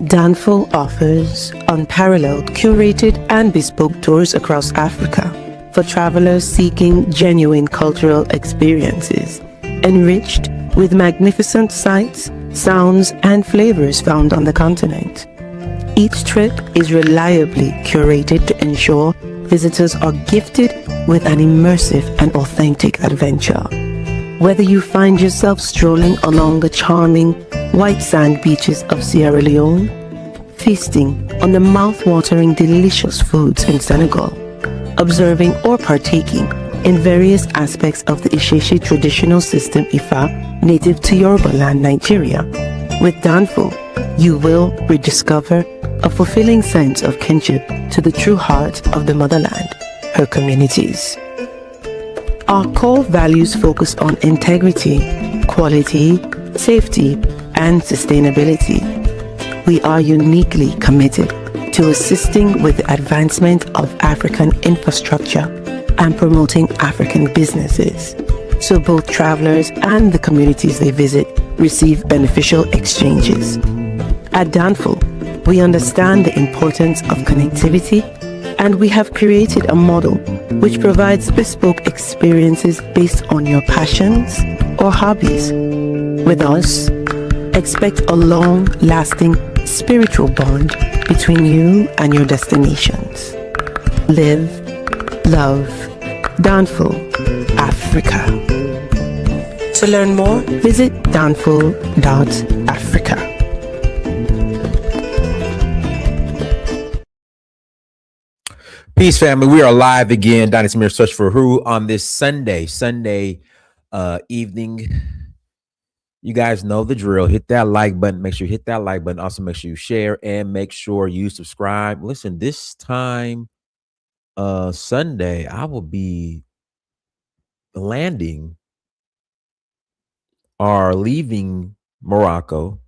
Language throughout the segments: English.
Danful offers unparalleled, curated, and bespoke tours across Africa for travelers seeking genuine cultural experiences, enriched with magnificent sights, sounds, and flavors found on the continent. Each trip is reliably curated to ensure visitors are gifted with an immersive and authentic adventure. Whether you find yourself strolling along the charming white sand beaches of Sierra Leone, feasting on the mouth-watering delicious foods in Senegal, observing or partaking in various aspects of the Isheshe traditional system Ifa native to Yoruba land, Nigeria, with Danful, you will rediscover a fulfilling sense of kinship to the true heart of the motherland, her communities. Our core values focus on integrity, quality, safety, and sustainability. We are uniquely committed to assisting with the advancement of African infrastructure and promoting African businesses, so both travelers and the communities they visit receive beneficial exchanges. At Danful, we understand the importance of connectivity, and we have created a model which provides bespoke experiences based on your passions or hobbies. With us, expect a long-lasting spiritual bond between you and your destinations. Live, love, Danful, Africa. To learn more, visit danful.africa. Peace, family. We are live again. Dynasty Mirror Search for Who on this Sunday evening. You guys know the drill. Hit that like button. Make sure you hit that like button. Also, make sure you share and make sure you subscribe. Listen, this time Sunday, I will be landing or leaving Morocco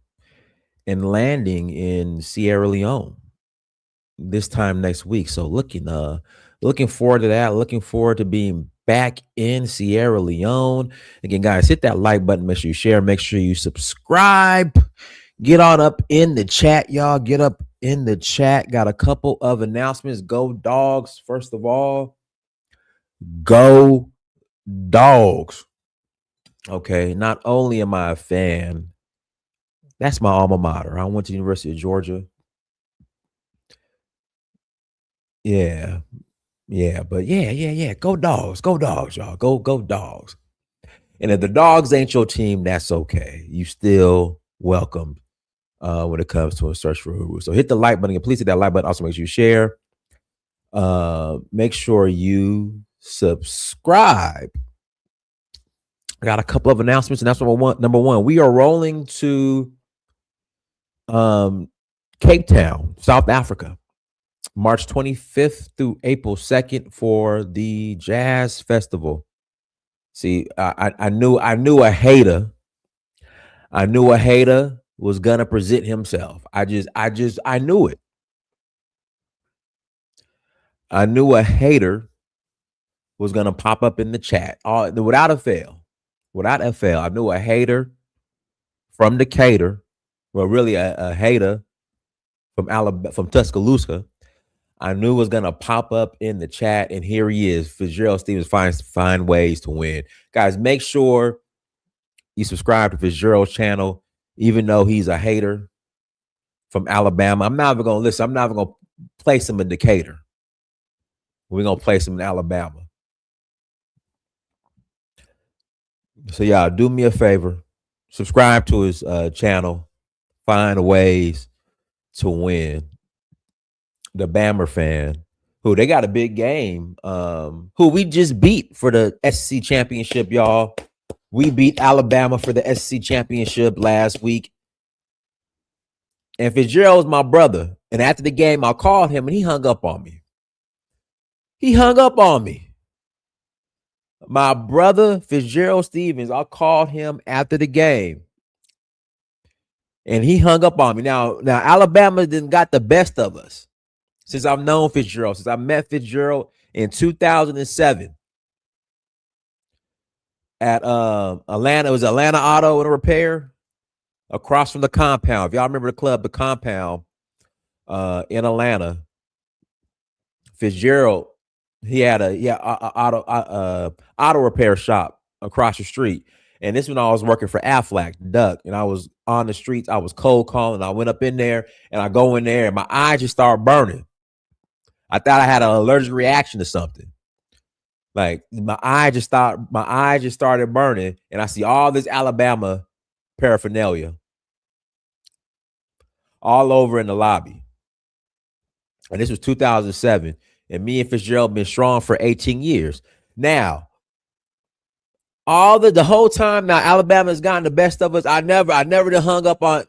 and landing in Sierra Leone this time next week. So looking forward to that. Looking forward to being back in Sierra Leone. Again, guys, hit that like button. Make sure you share. Make sure you subscribe. Get on up in the chat, y'all. Get up in the chat. Got a couple of announcements. Go Dogs. First of all, go Dogs. Okay, not only am I a fan, that's my alma mater. I went to the University of Georgia. Yeah. But yeah. Go Dogs. Go Dogs, y'all. Go Dogs. And if the Dogs ain't your team, that's okay. You still welcome when it comes to a search for Huru. So hit the like button. And please hit that like button. Also make sure you share. Make sure you subscribe. I got a couple of announcements, and that's number one. We are rolling to Cape Town, South Africa, March 25th through April 2nd for the Jazz Festival. See, I knew a hater. I knew a hater was gonna present himself. I knew it. I knew a hater was gonna pop up in the chat without a fail. Without a fail, I knew a hater from Decatur. Well, really a hater from Alabama, from Tuscaloosa. I knew was gonna pop up in the chat, and here he is. Fitzgerald Stevens find ways to win. Guys, make sure you subscribe to Fitzgerald's channel, even though he's a hater from Alabama. I'm not even gonna place him in Decatur. We're gonna place him in Alabama. So y'all, do me a favor, subscribe to his channel, find ways to win. The Bammer fan, who they got a big game, who we just beat for the SEC championship, y'all. We beat Alabama for the SEC championship last week. And Fitzgerald's my brother. And after the game, I called him and he hung up on me. My brother, Fitzgerald Stevens, I called him after the game. And he hung up on me. Now Alabama didn't got the best of us. Since I've known Fitzgerald, since I met Fitzgerald in 2007 at Atlanta, it was Atlanta Auto and Repair. across from the Compound. If y'all remember the club, the Compound, in Atlanta, Fitzgerald, he had auto repair shop across the street. And this when I was working for Aflac Duck, and I was on the streets. I was cold calling. I went up in there, and I go in there, and my eyes just started burning. I thought I had an allergic reaction to something. Like my eye just started burning, and I see all this Alabama paraphernalia all over in the lobby. And this was 2007, and me and Fitzgerald been strong for 18 years. Now, the whole time now, Alabama's gotten the best of us. I've never hung up on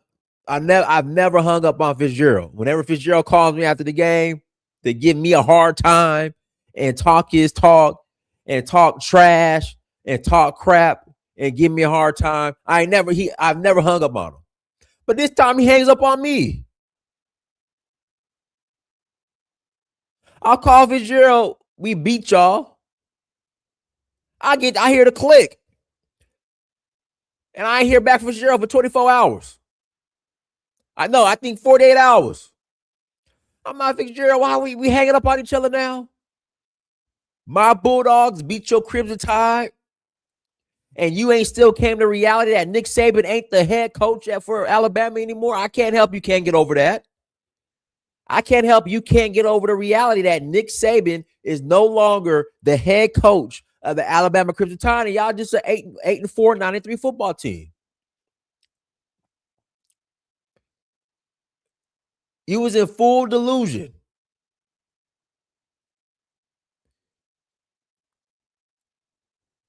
Fitzgerald. Whenever Fitzgerald calls me after the game to give me a hard time and talk his talk and talk trash and talk crap and give me a hard time, I've never hung up on him. But this time he hangs up on me. I'll call Fitzgerald. We beat y'all. I hear the click. And I ain't hear back from Fitzgerald for 24 hours. I think 48 hours. I'm not Fitzgerald. Why we hanging up on each other now? My Bulldogs beat your Crimson Tide. And you ain't still came to reality that Nick Saban ain't the head coach for Alabama anymore. I can't help you can't get over that. I can't help you can't get over the reality that Nick Saban is no longer the head coach of the Alabama Crimson Tide, and y'all just an 8-4, 9-3 football team. You was in full delusion.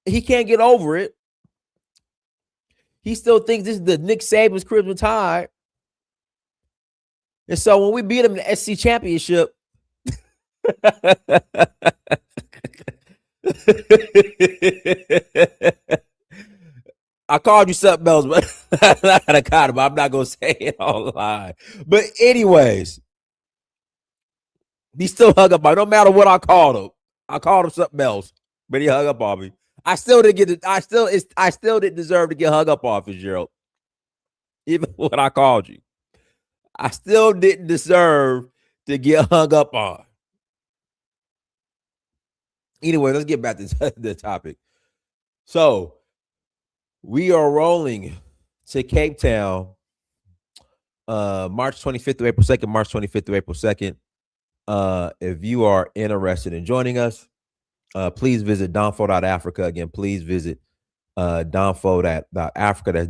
He can't get over it. He still thinks this is the Nick Saban's Crimson Tide. And so when we beat him in the SC championship, I called you something else, but I'm not going to say it online. But anyways, he still hung up on me. No matter what I called him. I called him something else, but he hung up on me. I still didn't deserve to get hung up on, Fitzgerald. Even when I called you. I still didn't deserve to get hung up on. Anyway, let's get back to the topic. So, we are rolling to Cape Town March 25th through April 2nd, March 25th through April 2nd. If you are interested in joining us, please visit donfo.africa. Again, please visit donfo.africa. That's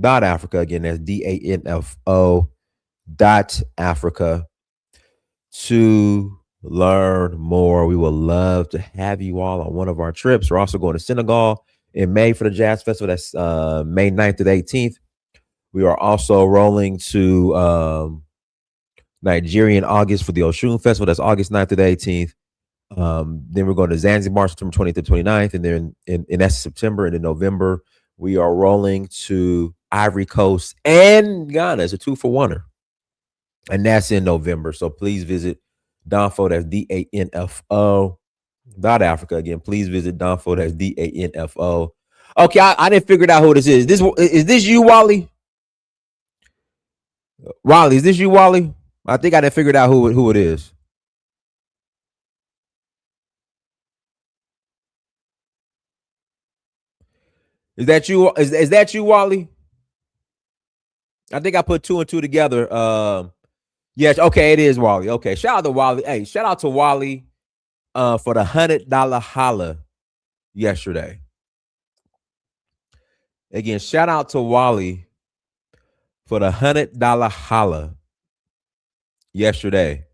DANFO.Africa. Again, that's DANFO.Africa to learn more. We would love to have you all on one of our trips. We're also going to Senegal in May for the Jazz Festival. That's May 9th to the 18th. We are also rolling to Nigeria in August for the Oshun Festival. That's August 9th to the 18th. Then we're going to Zanzibar September 20th to 29th. And then in that's September. And in November, we are rolling to Ivory Coast and Ghana. It's a 2-for-1er. And that's in November. So please visit Donfo. That's DANFO.Africa. Again, please visit Donfo. That's DANFO. Okay, I didn't figure out who this is. Is this you, Wally? Wally, is this you, Wally? I think I didn't figure out who it is. Is that you? Is that you, Wally? I think I put 2 and 2 together. Yes, okay, it is Wally. Okay, shout out to Wally. Hey, shout out to Wally for the $100 holla yesterday. Again, shout out to Wally for the $100 holla yesterday.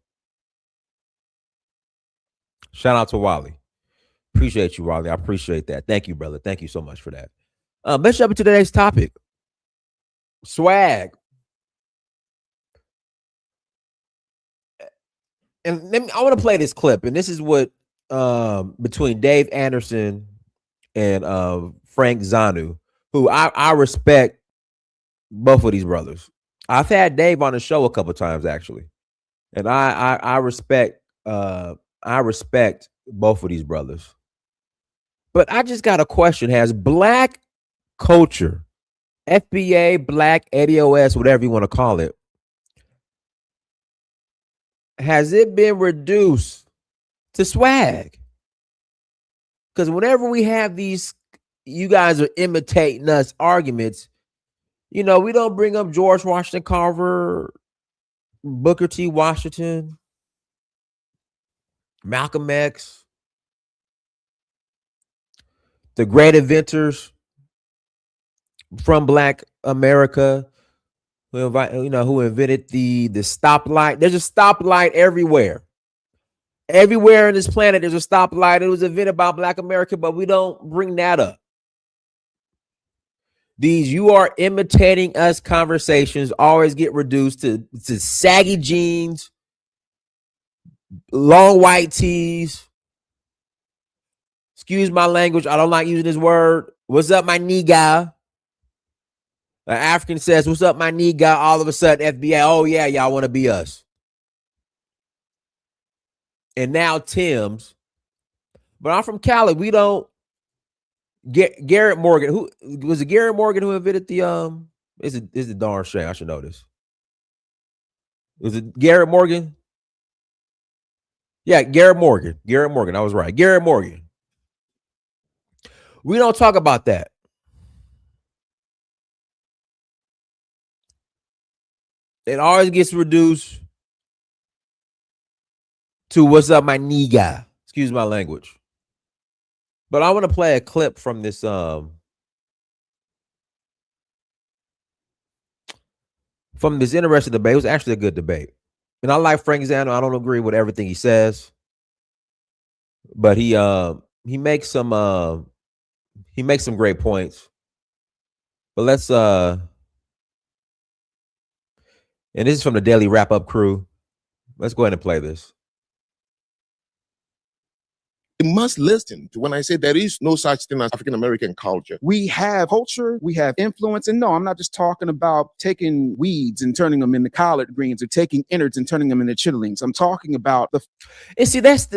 Shout out to Wally. Appreciate you, Wally. I appreciate that. Thank you, brother. Thank you so much for that. Let's jump into today's topic. Swag. And I want to play this clip, and this is what between Dave Anderson and Frank Zanu, who I respect both of these brothers. I've had Dave on the show a couple of times actually, and I respect both of these brothers. But I just got a question: has Black culture FBA, Black, ADOS, whatever you want to call it, has it been reduced to swag? Because whenever we have these, you guys are imitating us arguments, we don't bring up George Washington Carver, Booker T. Washington, Malcolm X, the great inventors from Black America who invented the stoplight. There's a stoplight everywhere. Everywhere on this planet, there's a stoplight. It was invented by Black America, but we don't bring that up. These "you are imitating us" conversations always get reduced to saggy jeans, long white tees. Excuse my language. I don't like using this word. What's up, my nigga? An African says, "What's up, my nigga?" All of a sudden, FBA, oh yeah, y'all want to be us. And now Tim's. But I'm from Cali. We don't get Garrett Morgan. Who was it? Garrett Morgan who invented the Is it darn shame? I should know this. Was it Garrett Morgan? Yeah, Garrett Morgan. Garrett Morgan. I was right. Garrett Morgan. We don't talk about that. It always gets reduced to "what's up, my nigga?" Excuse my language. But I want to play a clip from this interesting debate. It was actually a good debate. And I like Frank Zano. I don't agree with everything he says, but he makes some great points. But let's and this is from the Daily Wrap Up crew. Let's go ahead and play this. You must listen to when I say there is no such thing as African American culture. We have culture, we have influence, and no, I'm not just talking about taking weeds and turning them into collard greens or taking innards and turning them into chitlings. I'm talking about the. And see, that's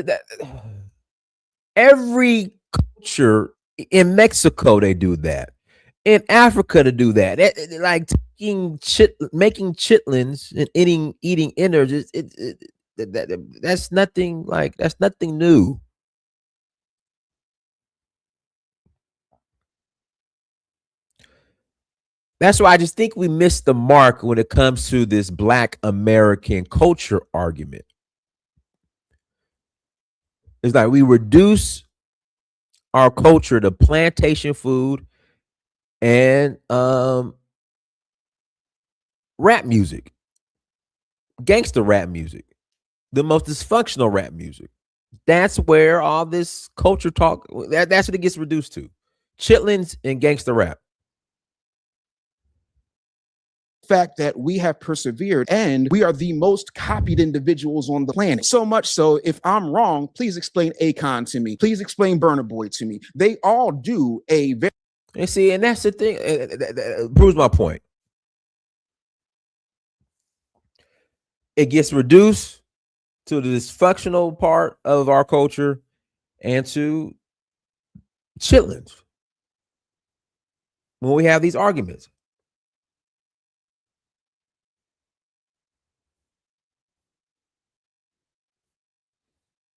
every culture in Mexico they do that. In Africa to do that, like making chitlins and eating innards. That's nothing that's nothing new. That's why I just think we missed the mark when it comes to this Black American culture argument. It's like we reduce our culture to plantation food and rap music, gangster rap music, the most dysfunctional rap music. That's where all this culture talk, that's what it gets reduced to. Chitlins and gangster rap. Fact that we have persevered and we are the most copied individuals on the planet. So much so, if I'm wrong, please explain Akon to me. Please explain Burna Boy to me. They all do a very. And see, and that's the thing. That proves my point. It gets reduced to the dysfunctional part of our culture and to chitlins when we have these arguments.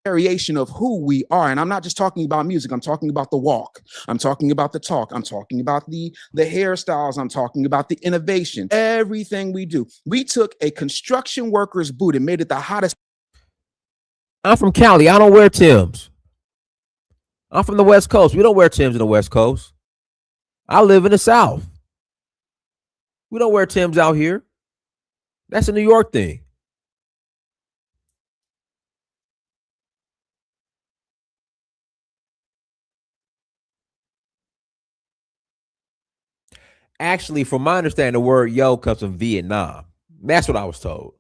Variation of who we are, and I'm not just talking about music. I'm talking about the walk. I'm talking about the talk. I'm talking about the hairstyles. I'm talking about the innovation. Everything we do. We took a construction worker's boot and made it the hottest. I'm from Cali. I don't wear Timbs. I'm from the West Coast. We don't wear Timbs in the West Coast. I live in the South. We don't wear Timbs out here. That's a New York thing. Actually, from my understanding, the word "yo" comes from Vietnam. That's what I was told.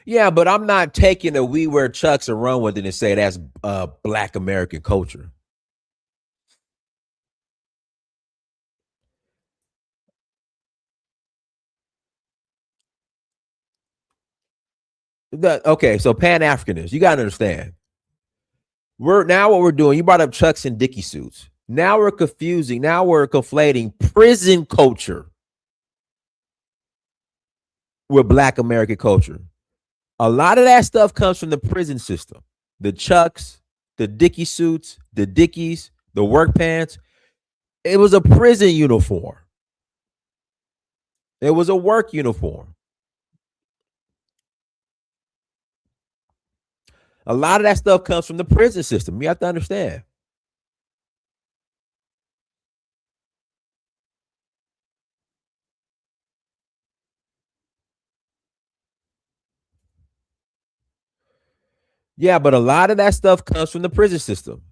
Yeah, but I'm not taking a "we wear Chucks and run with it" and say that's Black American culture. Okay, so Pan-Africanists, you got to understand. What we're doing, you brought up Chucks and Dickie suits. Now we're conflating prison culture with Black American culture. A lot of that stuff comes from the prison system. The Chucks, the Dickie suits, the Dickies, the work pants. It was a prison uniform. It was a work uniform. A lot of that stuff comes from the prison system. You have to understand. Yeah, but a lot of that stuff comes from the prison system.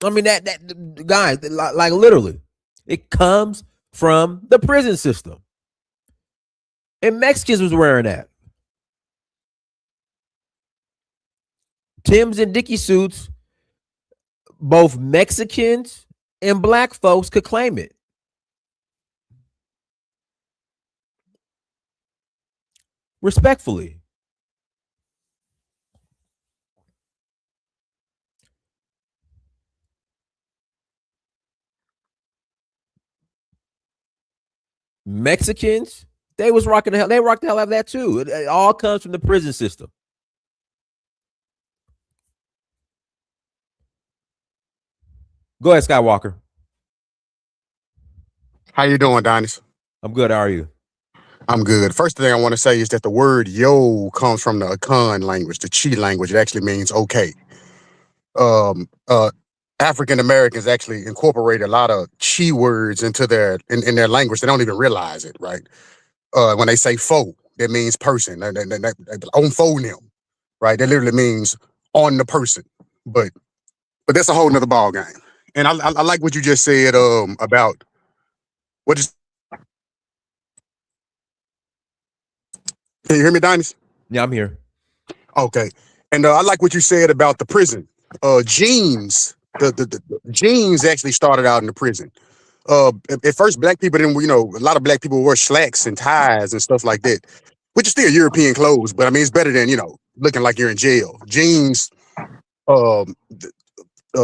I mean, that guys, like literally, it comes from the prison system. And Mexicans was wearing that. Tim's and Dickie suits, both Mexicans and Black folks could claim it. Respectfully. Mexicans, they was rocking the hell. They rocked the hell out of that too. It all comes from the prison system. Go ahead, Skywalker. How you doing, Donis? I'm good. How are you? I'm good. First thing I want to say is that the word yo comes from the Akan language, the Chi language. It actually means okay. African Americans actually incorporate a lot of Chi words into their in their language. They don't even realize it, right? When they say fo, that means person. On phone them, right? That literally means on the person. But that's a whole nother ball game. And I like what you just said about what is. Can you hear me, Donis? Yeah, I'm here. Okay. And I like what you said about the prison. Jeans, the jeans actually started out in the prison. At first, black people didn't, a lot of black people wore slacks and ties and stuff like that, which is still European clothes, but I mean, it's better than, looking like you're in jail. Jeans,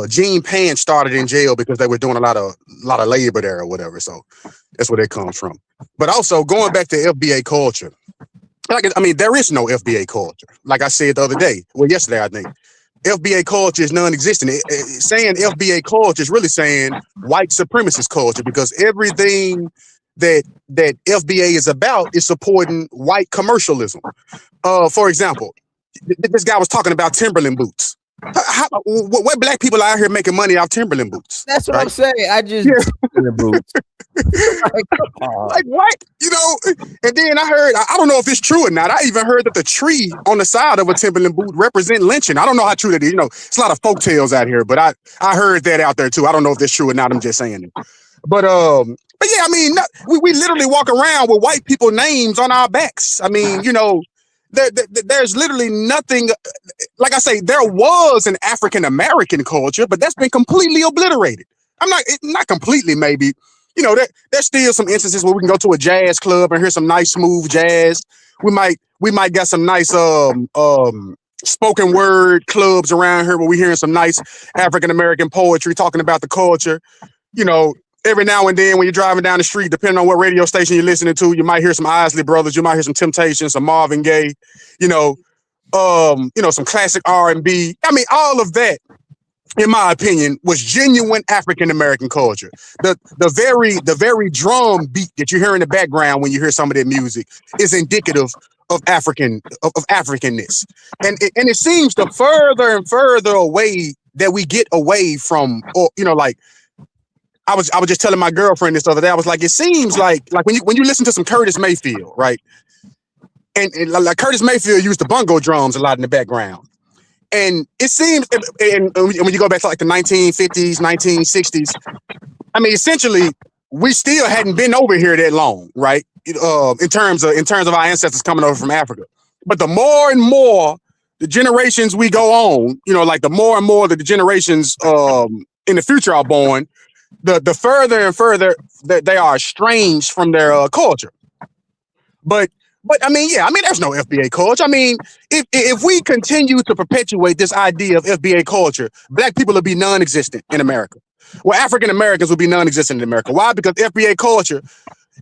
jean pants started in jail because they were doing a lot of labor there or whatever. So that's where that comes from. But also going back to FBA culture. There is no FBA culture. Like I said the other day, yesterday, I think. FBA culture is non-existent. Saying FBA culture is really saying white supremacist culture, because everything that FBA is about is supporting white commercialism. For example, this guy was talking about Timberland boots. What black people out here making money off Timberland boots? That's what I'm saying. I just Timberland boots. Like what? And then I heard, I don't know if it's true or not. I even heard that the tree on the side of a Timberland boot represent lynching. I don't know how true that is. It's a lot of folk tales out here, but I heard that out there too. I don't know if that's true or not. I'm just saying it. But yeah, we literally walk around with white people names on our backs. There's literally nothing. Like I say, there was an African American culture, but that's been completely obliterated. Not completely, maybe. There's still some instances where we can go to a jazz club and hear some nice smooth jazz. We might get some nice spoken word clubs around here where we're hearing some nice African American poetry talking about the culture. Every now and then when you're driving down the street, depending on what radio station you're listening to, you might hear some Isley Brothers, you might hear some Temptations, some Marvin Gaye, some classic R&B. All of that, in my opinion, was genuine African American culture. The very drum beat that you hear in the background when you hear some of that music is indicative of Africanness. And it seems the further and further away that we get away from, I was just telling my girlfriend this other day. I was like, it seems like when you listen to some Curtis Mayfield, right? And like Curtis Mayfield used the bongo drums a lot in the background. And it seems, and when you go back to like the 1950s, 1960s, essentially, we still hadn't been over here that long, right? In terms of our ancestors coming over from Africa. But the more and more the generations we go on, like the more and more that the generations in the future are born, the further and further that they are estranged from their culture. But I mean, there's no FBA culture. I mean, if we continue to perpetuate this idea of FBA culture, Black people will be non-existent in America. Well, African Americans will be non-existent in America. Why? Because FBA culture.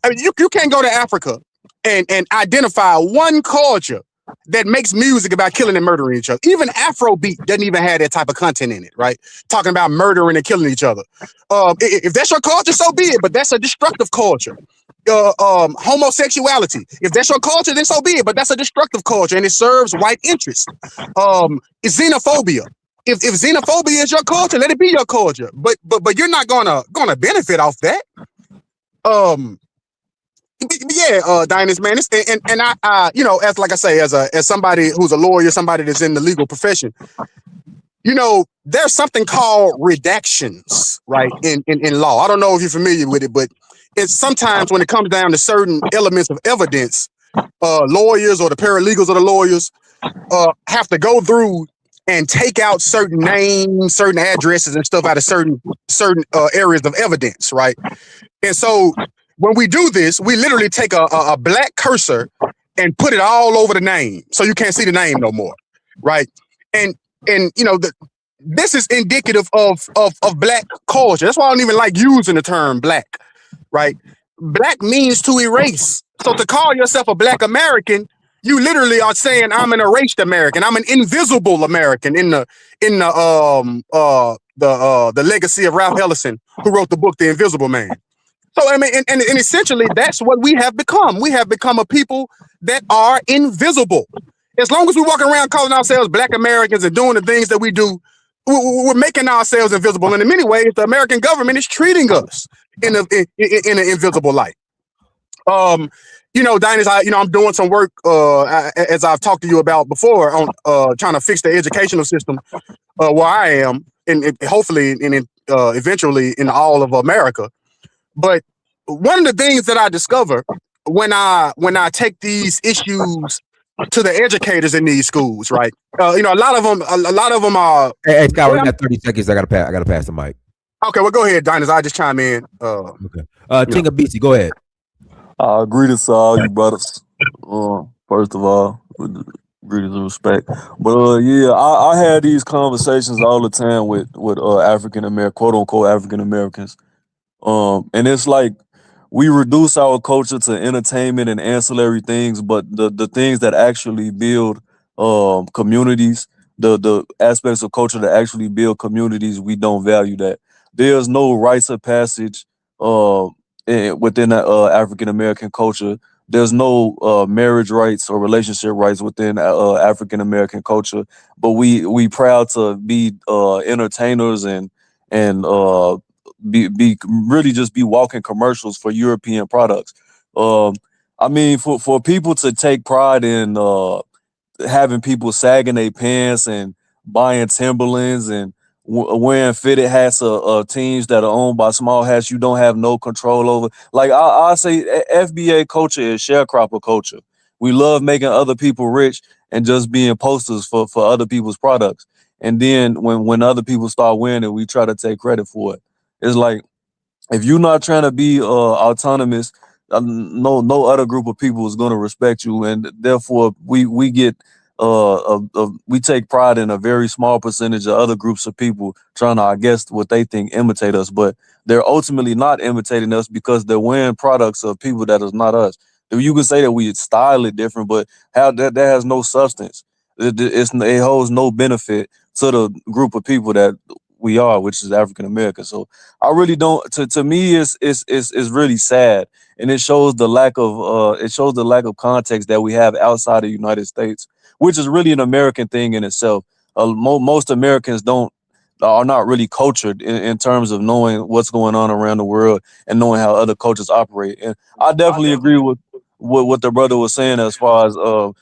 I mean, you can't go to Africa and identify one culture that makes music about killing and murdering each other. Even Afrobeat doesn't even have that type of content in it, right? Talking about murdering and killing each other. If that's your culture, so be it. But that's a destructive culture. Homosexuality. If that's your culture, then so be it. But that's a destructive culture, and it serves white interests. It's xenophobia. If xenophobia is your culture, let it be your culture. But you're not gonna benefit off that. Dynas, man. And I as like I say, as somebody who's a lawyer, somebody that's in the legal profession, there's something called redactions, right? In law. I don't know if you're familiar with it, but it's sometimes when it comes down to certain elements of evidence, lawyers or the paralegals or the lawyers have to go through and take out certain names, certain addresses and stuff out of certain areas of evidence, right? And so when we do this, we literally take a black cursor and put it all over the name, so you can't see the name no more, right? And this is indicative of Black culture. That's why I don't even like using the term Black, right? Black means to erase. So to call yourself a Black American, you literally are saying I'm an erased American. I'm an invisible American in the legacy of Ralph Ellison, who wrote the book The Invisible Man. So I mean, and essentially that's what we have become. We have become a people that are invisible. As long as we walk around calling ourselves Black Americans and doing the things that we do, we're making ourselves invisible. And in many ways, the American government is treating us in an invisible light. Dynas, I'm doing some work as I've talked to you about before on trying to fix the educational system where I am, and hopefully and eventually in all of America. But one of the things that I discover when I take these issues to the educators in these schools, right? A lot of them are. Hey, Scott, we got 30 seconds. I gotta pass the mic. Okay, well, go ahead, Dynas. I'll just chime in. Okay. Tinga BC, go ahead. Greetings to all you brothers. First of all, with the greetings and respect. But I had these conversations all the time with African American, quote unquote African Americans. And it's like we reduce our culture to entertainment and ancillary things, but the things that actually build communities, the aspects of culture that actually build communities, we don't value that. There's no rites of passage within African American culture. There's no marriage rights or relationship rights within African American culture, but we proud to be entertainers and be really just be walking commercials for European products. I mean, for people to take pride in having people sagging their pants and buying Timberlands and wearing fitted hats of teams that are owned by small hats you don't have no control over. Like I say, FBA culture is sharecropper culture. We love making other people rich and just being posters for other people's products. And then when other people start winning, we try to take credit for it. It's like, if you're not trying to be autonomous, no other group of people is going to respect you, and therefore we get we take pride in a very small percentage of other groups of people trying to, I guess, what they think imitate us, but they're ultimately not imitating us because they're wearing products of people that is not us. You could say that we style it different, but how that has no substance. It holds no benefit to the group of people that we are, which is African American. So I really don't. To me, it's really sad, and it shows the lack of context that we have outside the United States, which is really an American thing in itself. Most Americans are not really cultured in terms of knowing what's going on around the world and knowing how other cultures operate. And I definitely agree with what the brother was saying as far as the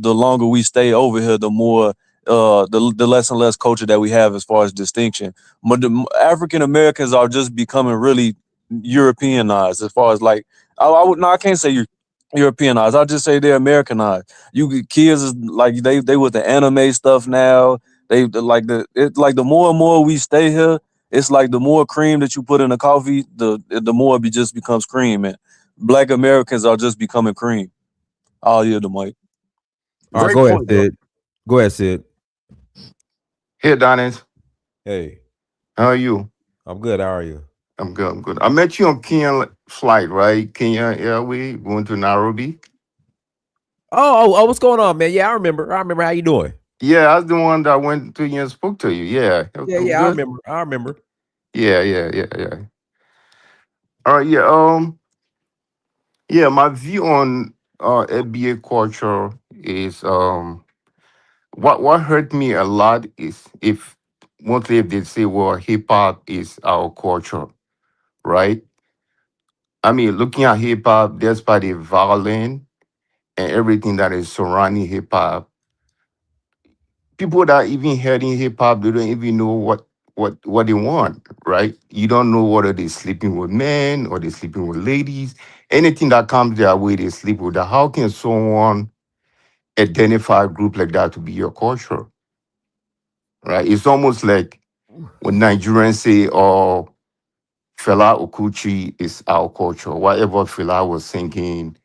longer we stay over here, the more. The less and less culture that we have as far as distinction. But the African Americans are just becoming really Europeanized as far as like, I can't say Europeanized. I'll just say they're Americanized. Kids is like they with the anime stuff now. The more and more we stay here, it's like the more cream that you put in a coffee, the more it just becomes cream. And Black Americans are just becoming cream. I'll yield the mic. All right, Great go ahead, point, bro. Sid. Go ahead, Sid. Hey, Dennis. Hey, How are you? I'm good. How are you? I'm good. I'm good. I met you on Kenya flight, right? Kenya Airway going to Nairobi. Oh, what's going on, man? Yeah, I remember. How you doing? Yeah, I was the one that went to you and spoke to you. Yeah, I'm Yeah, I good. remember. I remember. Yeah. All right. Yeah. Yeah. My view on FBA culture is what hurt me a lot is mostly if they say, well, hip hop is our culture, right? I mean, looking at hip hop, despite the violence and everything that is surrounding hip hop, people that even hearing hip hop, they don't even know what they want, right? You don't know whether they're sleeping with men or they're sleeping with ladies. Anything that comes their way, they sleep with that. How can someone identify a group like that to be your culture, right? It's almost like when Nigerians say, "Oh, Fela Okuchi is our culture." Whatever Fela was singing,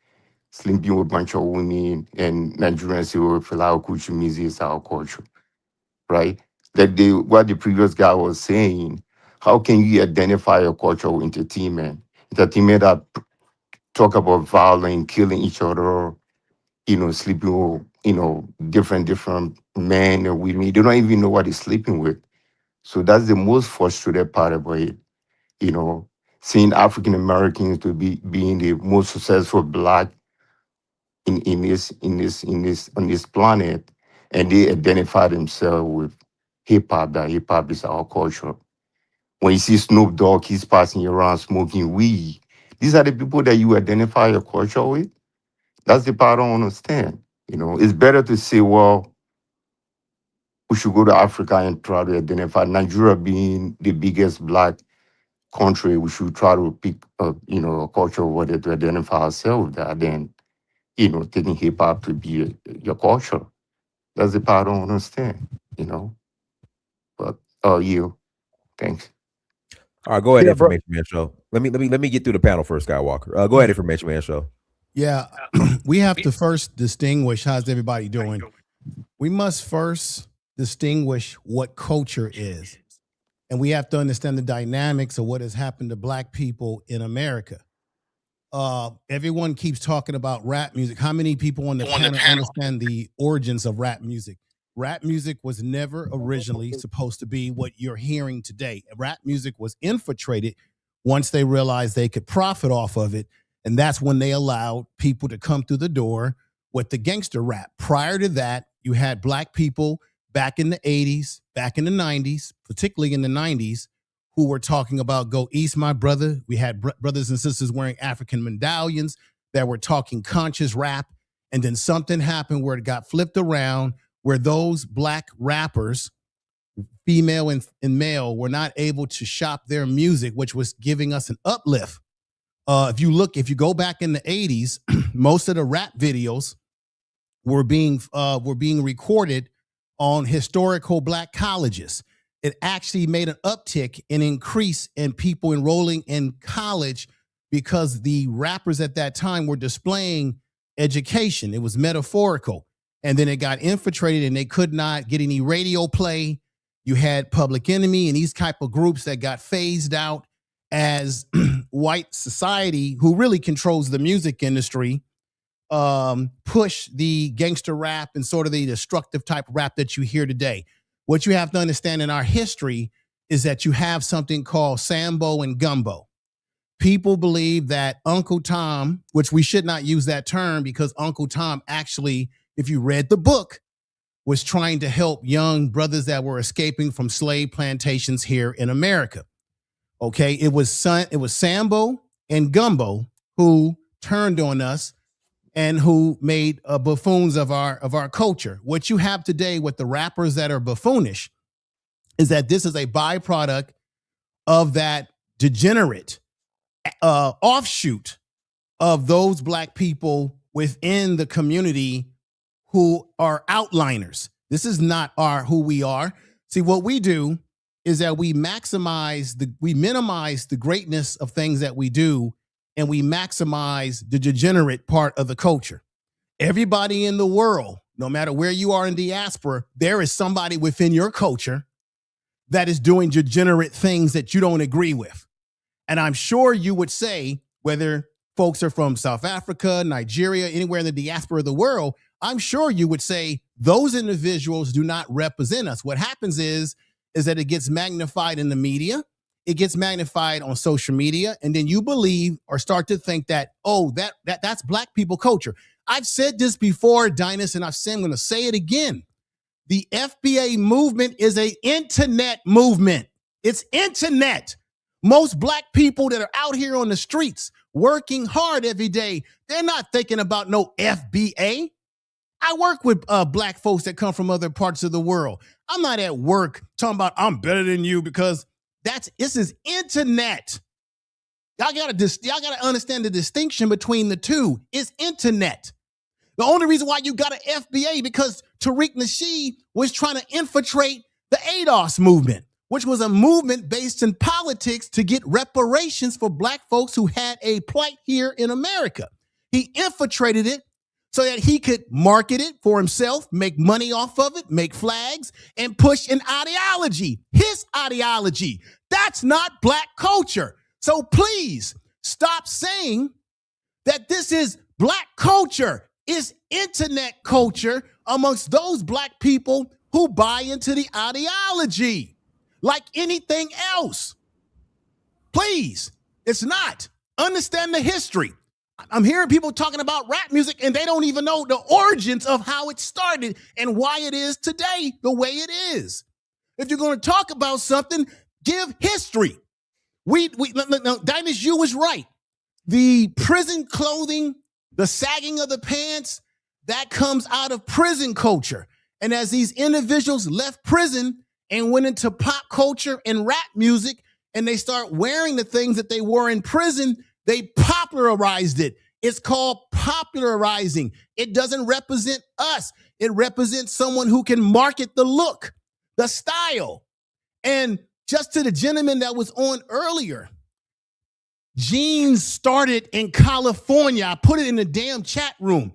sleeping with a bunch of women, and Nigerians say, "Oh, Fela Okuchi music is our culture." Right? Like what the previous guy was saying, how can you identify your culture with entertainment? Entertainment that talk about violence, killing each other, sleeping with, different men and women. They don't even know what they're sleeping with. So that's the most frustrated part about it, you know, seeing African Americans to be being the most successful black on this planet, and they identify themselves with hip hop. That hip hop is our culture. When you see Snoop Dogg, he's passing around smoking weed. These are the people that you identify your culture with. That's the part I don't understand. It's better to say, well, we should go to Africa and try to identify Nigeria being the biggest black country. We should try to pick, a culture over there to identify ourselves with that. Then, taking hip hop to be your culture. That's the part I don't understand, you know. But you, thanks. All right, go ahead, Yeah, bro. information man show. Let me get through the panel first, Skywalker. Go ahead, information man show. Yeah, we have to first distinguish. How's everybody doing? We must first distinguish what culture is. And we have to understand the dynamics of what has happened to black people in America. Everyone keeps talking about rap music. How many people on the panel understand the origins of rap music? Rap music was never originally supposed to be what you're hearing today. Rap music was infiltrated once they realized they could profit off of it. And that's when they allowed people to come through the door with the gangster rap. Prior to that, you had black people back in the 80s, back in the 90s, particularly in the 90s, who were talking about "Go East, my brother." We had brothers and sisters wearing African medallions that were talking conscious rap. And then something happened where it got flipped around, where those black rappers, female and male, were not able to shop their music, which was giving us an uplift. If you go back in the 80s, most of the rap videos were being recorded on historical black colleges. It actually made an uptick, an increase in people enrolling in college because the rappers at that time were displaying education. It was metaphorical. And then it got infiltrated and they could not get any radio play. You had Public Enemy and these type of groups that got phased out as white society, who really controls the music industry, push the gangster rap and sort of the destructive type of rap that you hear today. What you have to understand in our history is that you have something called Sambo and Gumbo. People believe that Uncle Tom, which we should not use that term because Uncle Tom actually, if you read the book, was trying to help young brothers that were escaping from slave plantations here in America. Okay, it was Sambo and Gumbo who turned on us and who made buffoons of our culture. What you have today with the rappers that are buffoonish is that this is a byproduct of that degenerate offshoot of those Black people within the community who are outliners. This is not who we are. See, what we do is that we minimize the greatness of things that we do, and we maximize the degenerate part of the culture. Everybody in the world, no matter where you are in diaspora, there is somebody within your culture that is doing degenerate things that you don't agree with. And I'm sure you would say, whether folks are from South Africa, Nigeria, anywhere in the diaspora of the world, I'm sure you would say those individuals do not represent us. What happens is that it gets magnified in the media, it gets magnified on social media, and then you believe or start to think that, oh, that's Black people culture. I've said this before, Dinus, and I'm going to say it again. The FBA movement is an internet movement. It's internet. Most Black people that are out here on the streets working hard every day, they're not thinking about no FBA. I work with Black folks that come from other parts of the world. I'm not at work talking about I'm better than you, because this is internet. Y'all gotta understand the distinction between the two. It's internet. The only reason why you got an FBA because Tariq Nasheed was trying to infiltrate the ADOS movement, which was a movement based in politics to get reparations for Black folks who had a plight here in America. He infiltrated it so that he could market it for himself, make money off of it, make flags, and push an ideology, his ideology. That's not Black culture. So please stop saying that this is Black culture. It's internet culture amongst those Black people who buy into the ideology like anything else. Please, it's not. Understand the history. I'm hearing people talking about rap music and they don't even know the origins of how it started and why it is today the way it is. If you're going to talk about something, give history. No, Dinus, you was right. The prison clothing, the sagging of the pants, that comes out of prison culture. And as these individuals left prison and went into pop culture and rap music, and they start wearing the things that they wore in prison, they popularized it. It's called popularizing. It doesn't represent us. It represents someone who can market the look, the style. And just to the gentleman that was on earlier, jeans started in California. I put it in the damn chat room.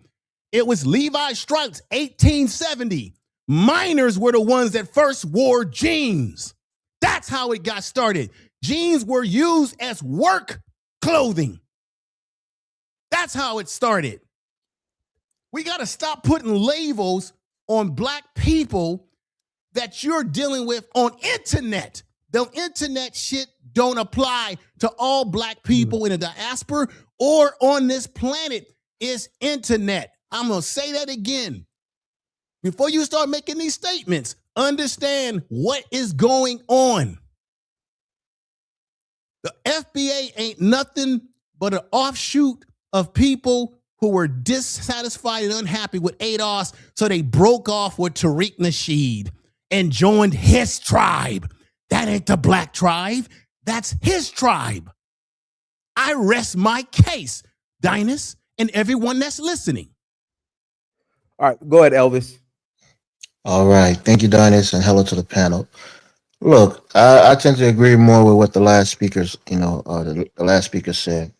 It was Levi Stripes, 1870. Miners were the ones that first wore jeans. That's how it got started. Jeans were used as work clothing. That's how it started. We got to stop putting labels on Black people that you're dealing with on internet. The internet shit don't apply to all Black people in the diaspora or on this planet. It's internet. I'm going to say that again. Before you start making these statements, understand what is going on. The FBA ain't nothing but an offshoot of people who were dissatisfied and unhappy with ADOS, so they broke off with Tariq Nasheed and joined his tribe. That ain't the Black tribe. That's his tribe. I rest my case, Dinus, and everyone that's listening. All right, go ahead, Elvis. All right. Thank you, Dinus, and hello to the panel. Look, I tend to agree more with what the last speakers, the last speaker said.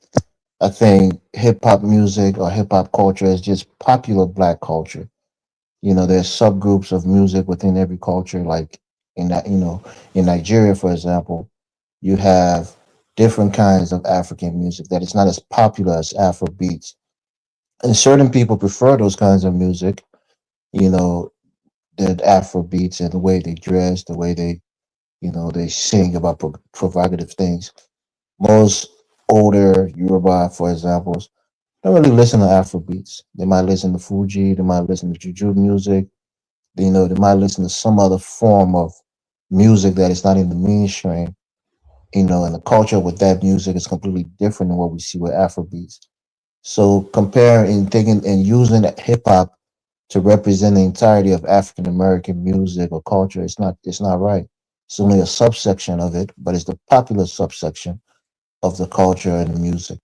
I think hip hop music or hip hop culture is just popular Black culture. There's subgroups of music within every culture. Like in Nigeria, for example, you have different kinds of African music that is not as popular as Afro beats. And certain people prefer those kinds of music, the Afro beats and the way they dress, the way they sing about provocative things. Most older Yoruba, for example, don't really listen to Afro beats. They might listen to Fuji, they might listen to Juju music, they might listen to some other form of music that is not in the mainstream. And the culture with that music is completely different than what we see with Afro beats. So comparing and taking and using hip hop to represent the entirety of African American music or culture, it's not right. It's only a subsection of it, but it's the popular subsection of the culture and the music.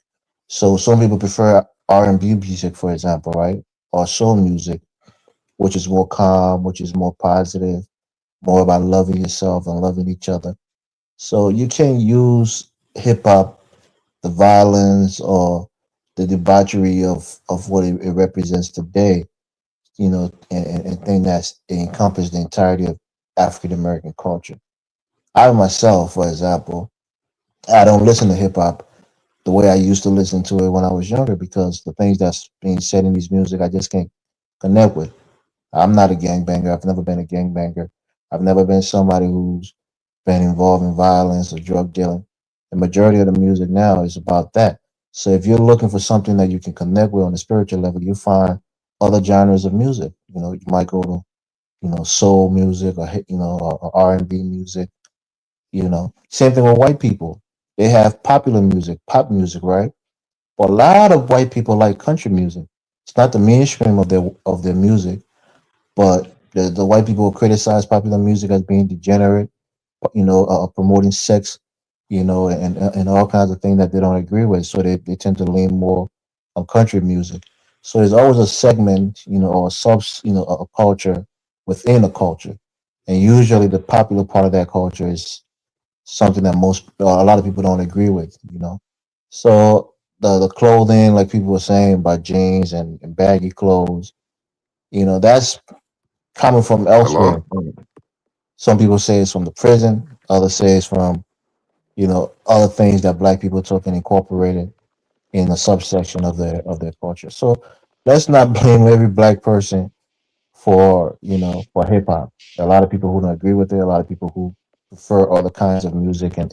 So some people prefer R&B music, for example, right? Or soul music, which is more calm, which is more positive, more about loving yourself and loving each other. So you can't use hip hop, the violence or the debauchery of what it represents today, and think that's it encompass the entirety of African American culture. I myself, for example, I don't listen to hip hop the way I used to listen to it when I was younger because the things that's being said in these music I just can't connect with. I'm not a gangbanger. I've never been a gangbanger. I've never been somebody who's been involved in violence or drug dealing. The majority of the music now is about that. So if you're looking for something that you can connect with on a spiritual level, you find other genres of music. You might go to soul music or or R&B music. Same thing with white people. They have popular music, pop music, right? But a lot of white people like country music. It's not the mainstream of their music, but the white people criticize popular music as being degenerate, promoting sex, and all kinds of things that they don't agree with. So they tend to lean more on country music. So there's always a segment, or a a culture within a culture, and usually the popular part of that culture is something that a lot of people don't agree with. So the clothing, like people were saying about jeans and baggy clothes, that's coming from Hello? elsewhere. Some people say it's from the prison, others say it's from, other things that black people took and incorporated in a subsection of their culture. So let's not blame every black person for hip hop. A lot of people who don't agree with it, a lot of people who prefer other kinds of music and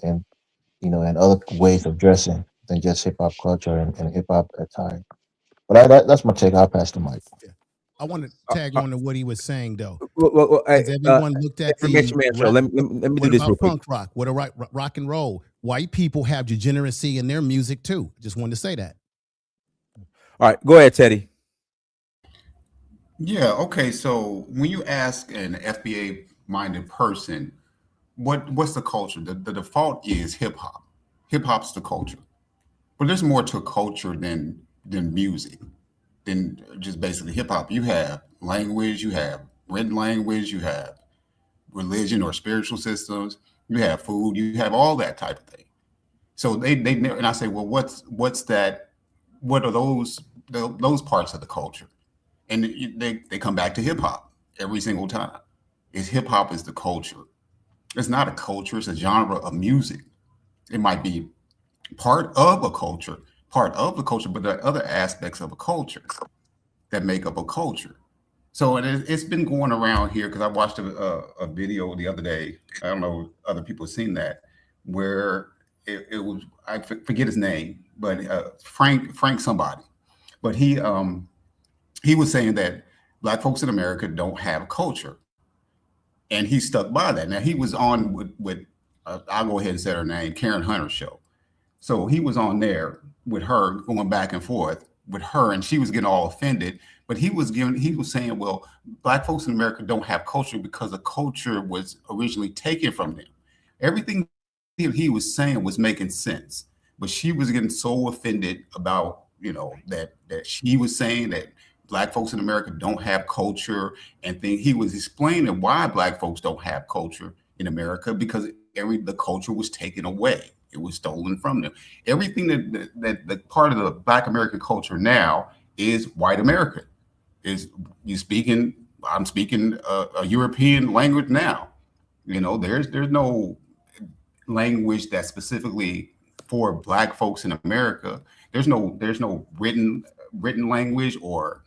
other ways of dressing than just hip hop culture and hip hop attire. But that's my take. I'll pass the mic. Yeah. I want to tag on to what he was saying though. Hey, Has everyone looked at the information man show. rap? Let me do What this real about quick. punk rock? What about rock and roll? White people have degeneracy in their music too. Just wanted to say that. All right, go ahead, Teddy. Yeah, okay. So when you ask an FBA minded person, what's the culture? The default is hip hop. Hip hop's the culture. But there's more to culture than music, than just basically hip hop. You have language, you have written language, you have religion or spiritual systems, you have food, you have all that type of thing. So they never, and I say, well, what's that? What are those parts of the culture? And they come back to hip hop every single time. Is hip hop is the culture. It's not a culture, it's a genre of music. It might be part of a culture, part of the culture, but there are other aspects of a culture that make up a culture. So it's been going around here because I watched a video the other day. I don't know if other people have seen that, where it was, forget his name, but Frank somebody, but he was saying that black folks in America don't have a culture, and he stuck by that. Now he was on with I'll go ahead and say her name, Karen Hunter's show. So he was on there with her, going back and forth with her, and she was getting all offended. But he was saying, well, black folks in America don't have culture because the culture was originally taken from them. Everything he was saying was making sense, but she was getting so offended about, that she was saying that black folks in America don't have culture, and think he was explaining why black folks don't have culture in America, because the culture was taken away. It was stolen from them. Everything that part of the black American culture now is white American. Is you speaking? I'm speaking a European language now. There's no language that's specifically for black folks in America. There's no written language or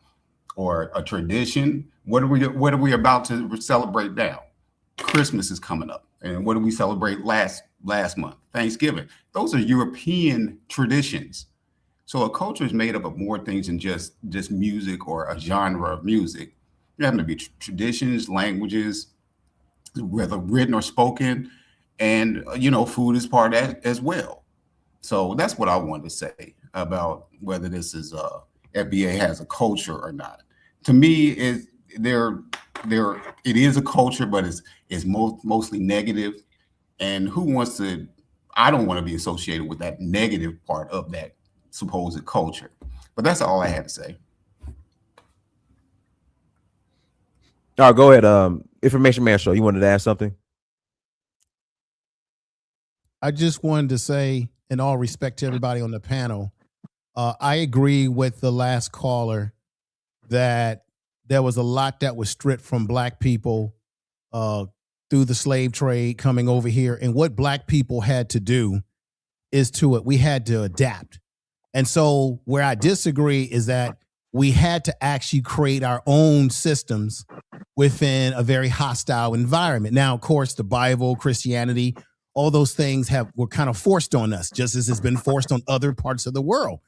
a tradition. What are we about to celebrate now? Christmas is coming up, and what did we celebrate last month? Thanksgiving. Those are European traditions. So a culture is made up of more things than just music or a genre of music. There happen to be traditions, languages, whether written or spoken, and food is part of that as well. So that's what I wanted to say about whether this is FBA has a culture or not. To me, there it is a culture, but it's mostly negative. And who wants to? I don't want to be associated with that negative part of that supposed culture. But that's all I had to say. All right, go ahead. Information Man Show. You wanted to add something? I just wanted to say, in all respect to everybody on the panel, I agree with the last caller that there was a lot that was stripped from black people through the slave trade coming over here. And what black people had to do is we had to adapt. And so where I disagree is that we had to actually create our own systems within a very hostile environment. Now, of course, the Bible, Christianity, all those things were kind of forced on us, just as it's been forced on other parts of the world.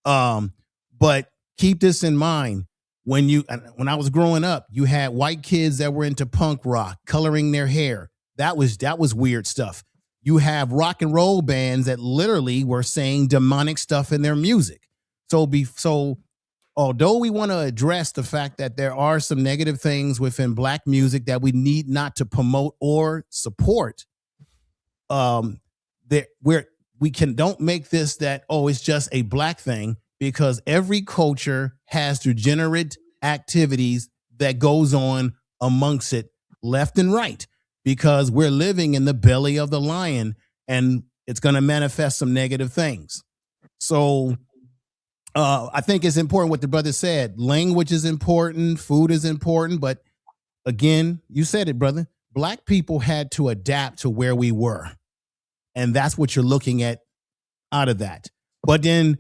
But keep this in mind. When I was growing up, you had white kids that were into punk rock, coloring their hair. That was weird stuff. You have rock and roll bands that literally were saying demonic stuff in their music. So although we want to address the fact that there are some negative things within black music that we need not to promote or support, don't make this that, it's just a black thing, because every culture has degenerate activities that goes on amongst it, left and right, because we're living in the belly of the lion, and it's going to manifest some negative things. So I think it's important what the brother said. Language is important, food is important, but again, you said it, brother. Black people had to adapt to where we were. And that's what you're looking at out of that. But then,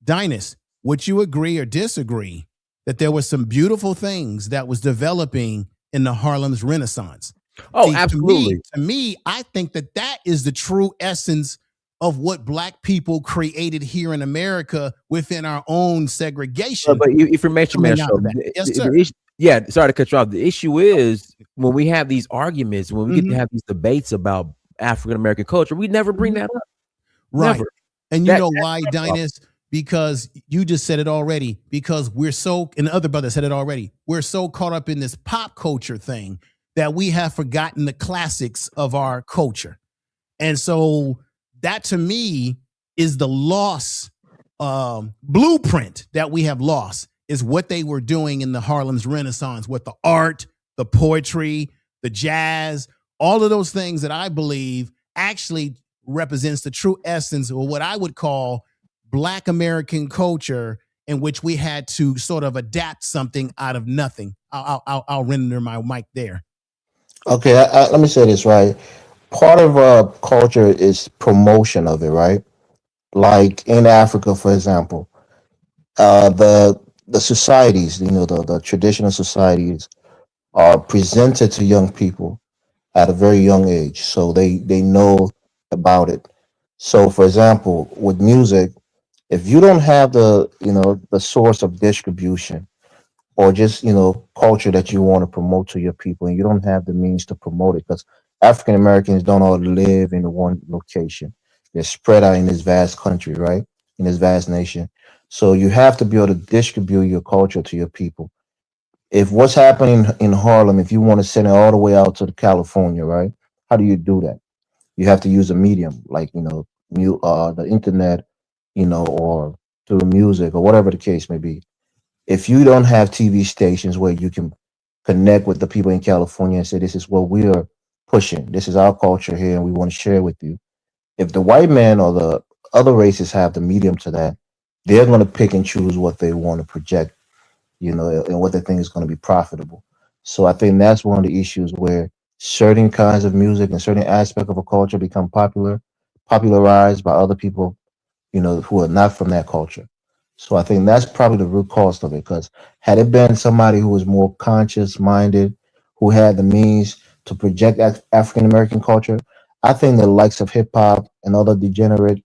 Dynas, would you agree or disagree that there were some beautiful things that was developing in the Harlem's Renaissance? Oh, absolutely. To me, I think that is the true essence of what black people created here in America within our own segregation. But Information Man Show. Yes, sir. Yeah, sorry to cut you off. The issue is when we have these arguments, when we get to have these debates about African American culture, we never bring that up. Right. Never. And you know why, Dynas? Because you just said it already. Because and the other brother said it already. We're so caught up in this pop culture thing that we have forgotten the classics of our culture. And so that, to me, is the loss blueprint that we have lost, is what they were doing in the Harlem's Renaissance with the art, the poetry, the jazz, all of those things that I believe actually represents the true essence of what I would call Black American culture, in which we had to sort of adapt something out of nothing. I'll render my mic there. Okay, let me say this, right. Part of culture is promotion of it, right? Like in Africa, for example, the societies, the traditional societies are presented to young people at a very young age, so they know about it. So, for example, with music, if you don't have the source of distribution, or just culture that you want to promote to your people, and you don't have the means to promote it, because African Americans don't all live in one location. They're spread out in this vast country, right? In this vast nation. So you have to be able to distribute your culture to your people. If what's happening in Harlem, if you want to send it all the way out to California, right? How do you do that? You have to use a medium like the internet, or through music or whatever the case may be. If you don't have TV stations where you can connect with the people in California and say, this is what we are pushing, this is our culture here, and we want to share with you. If the white man or the other races have the medium to that, they're going to pick and choose what they want to project, and what they think is going to be profitable. So I think that's one of the issues where certain kinds of music and certain aspects of a culture become popularized by other people, who are not from that culture. So I think that's probably the root cause of it. Because had it been somebody who was more conscious minded, who had the means to project African American culture, I think the likes of hip hop and other degenerate,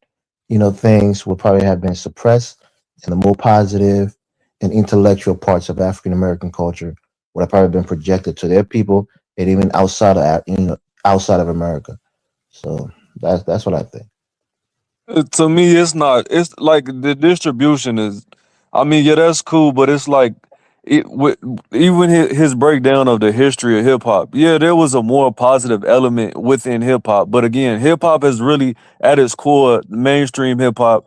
things would probably have been suppressed, and the more positive and intellectual parts of African American culture would have probably been projected to their people, and even outside of America. So that's what I think. To me, it's not. It's like the distribution is. I mean, yeah, that's cool, but it's like even his breakdown of the history of hip hop. Yeah, there was a more positive element within hip hop, but again, hip hop is really at its core mainstream hip hop.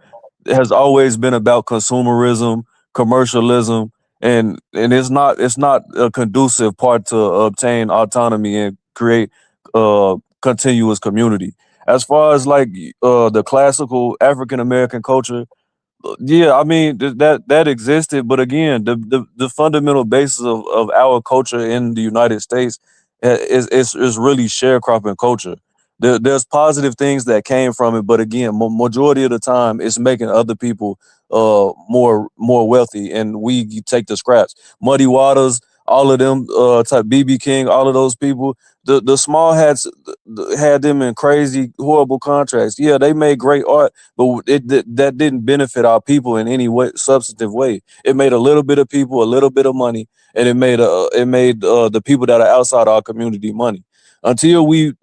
has always been about consumerism, commercialism, and it's not a conducive part to obtain autonomy and create continuous community. As far as like the classical African American culture, yeah, I mean that existed, but again, the fundamental basis of our culture in the United States is really sharecropping culture. There's positive things that came from it, but again, majority of the time, it's making other people more wealthy, and we take the scraps. Muddy Waters, all of them, type BB King, all of those people. The small hats had them in crazy, horrible contracts. Yeah, they made great art, but that didn't benefit our people in any way, substantive way. It made a little bit of people a little bit of money, and it made the people that are outside our community money. Until we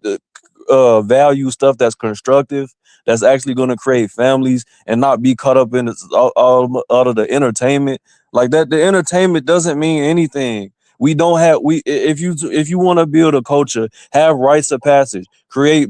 value stuff that's constructive, that's actually going to create families, and not be caught up in all out of the entertainment like that. The entertainment doesn't mean anything. We don't have we if you want to build a culture, have rites of passage, create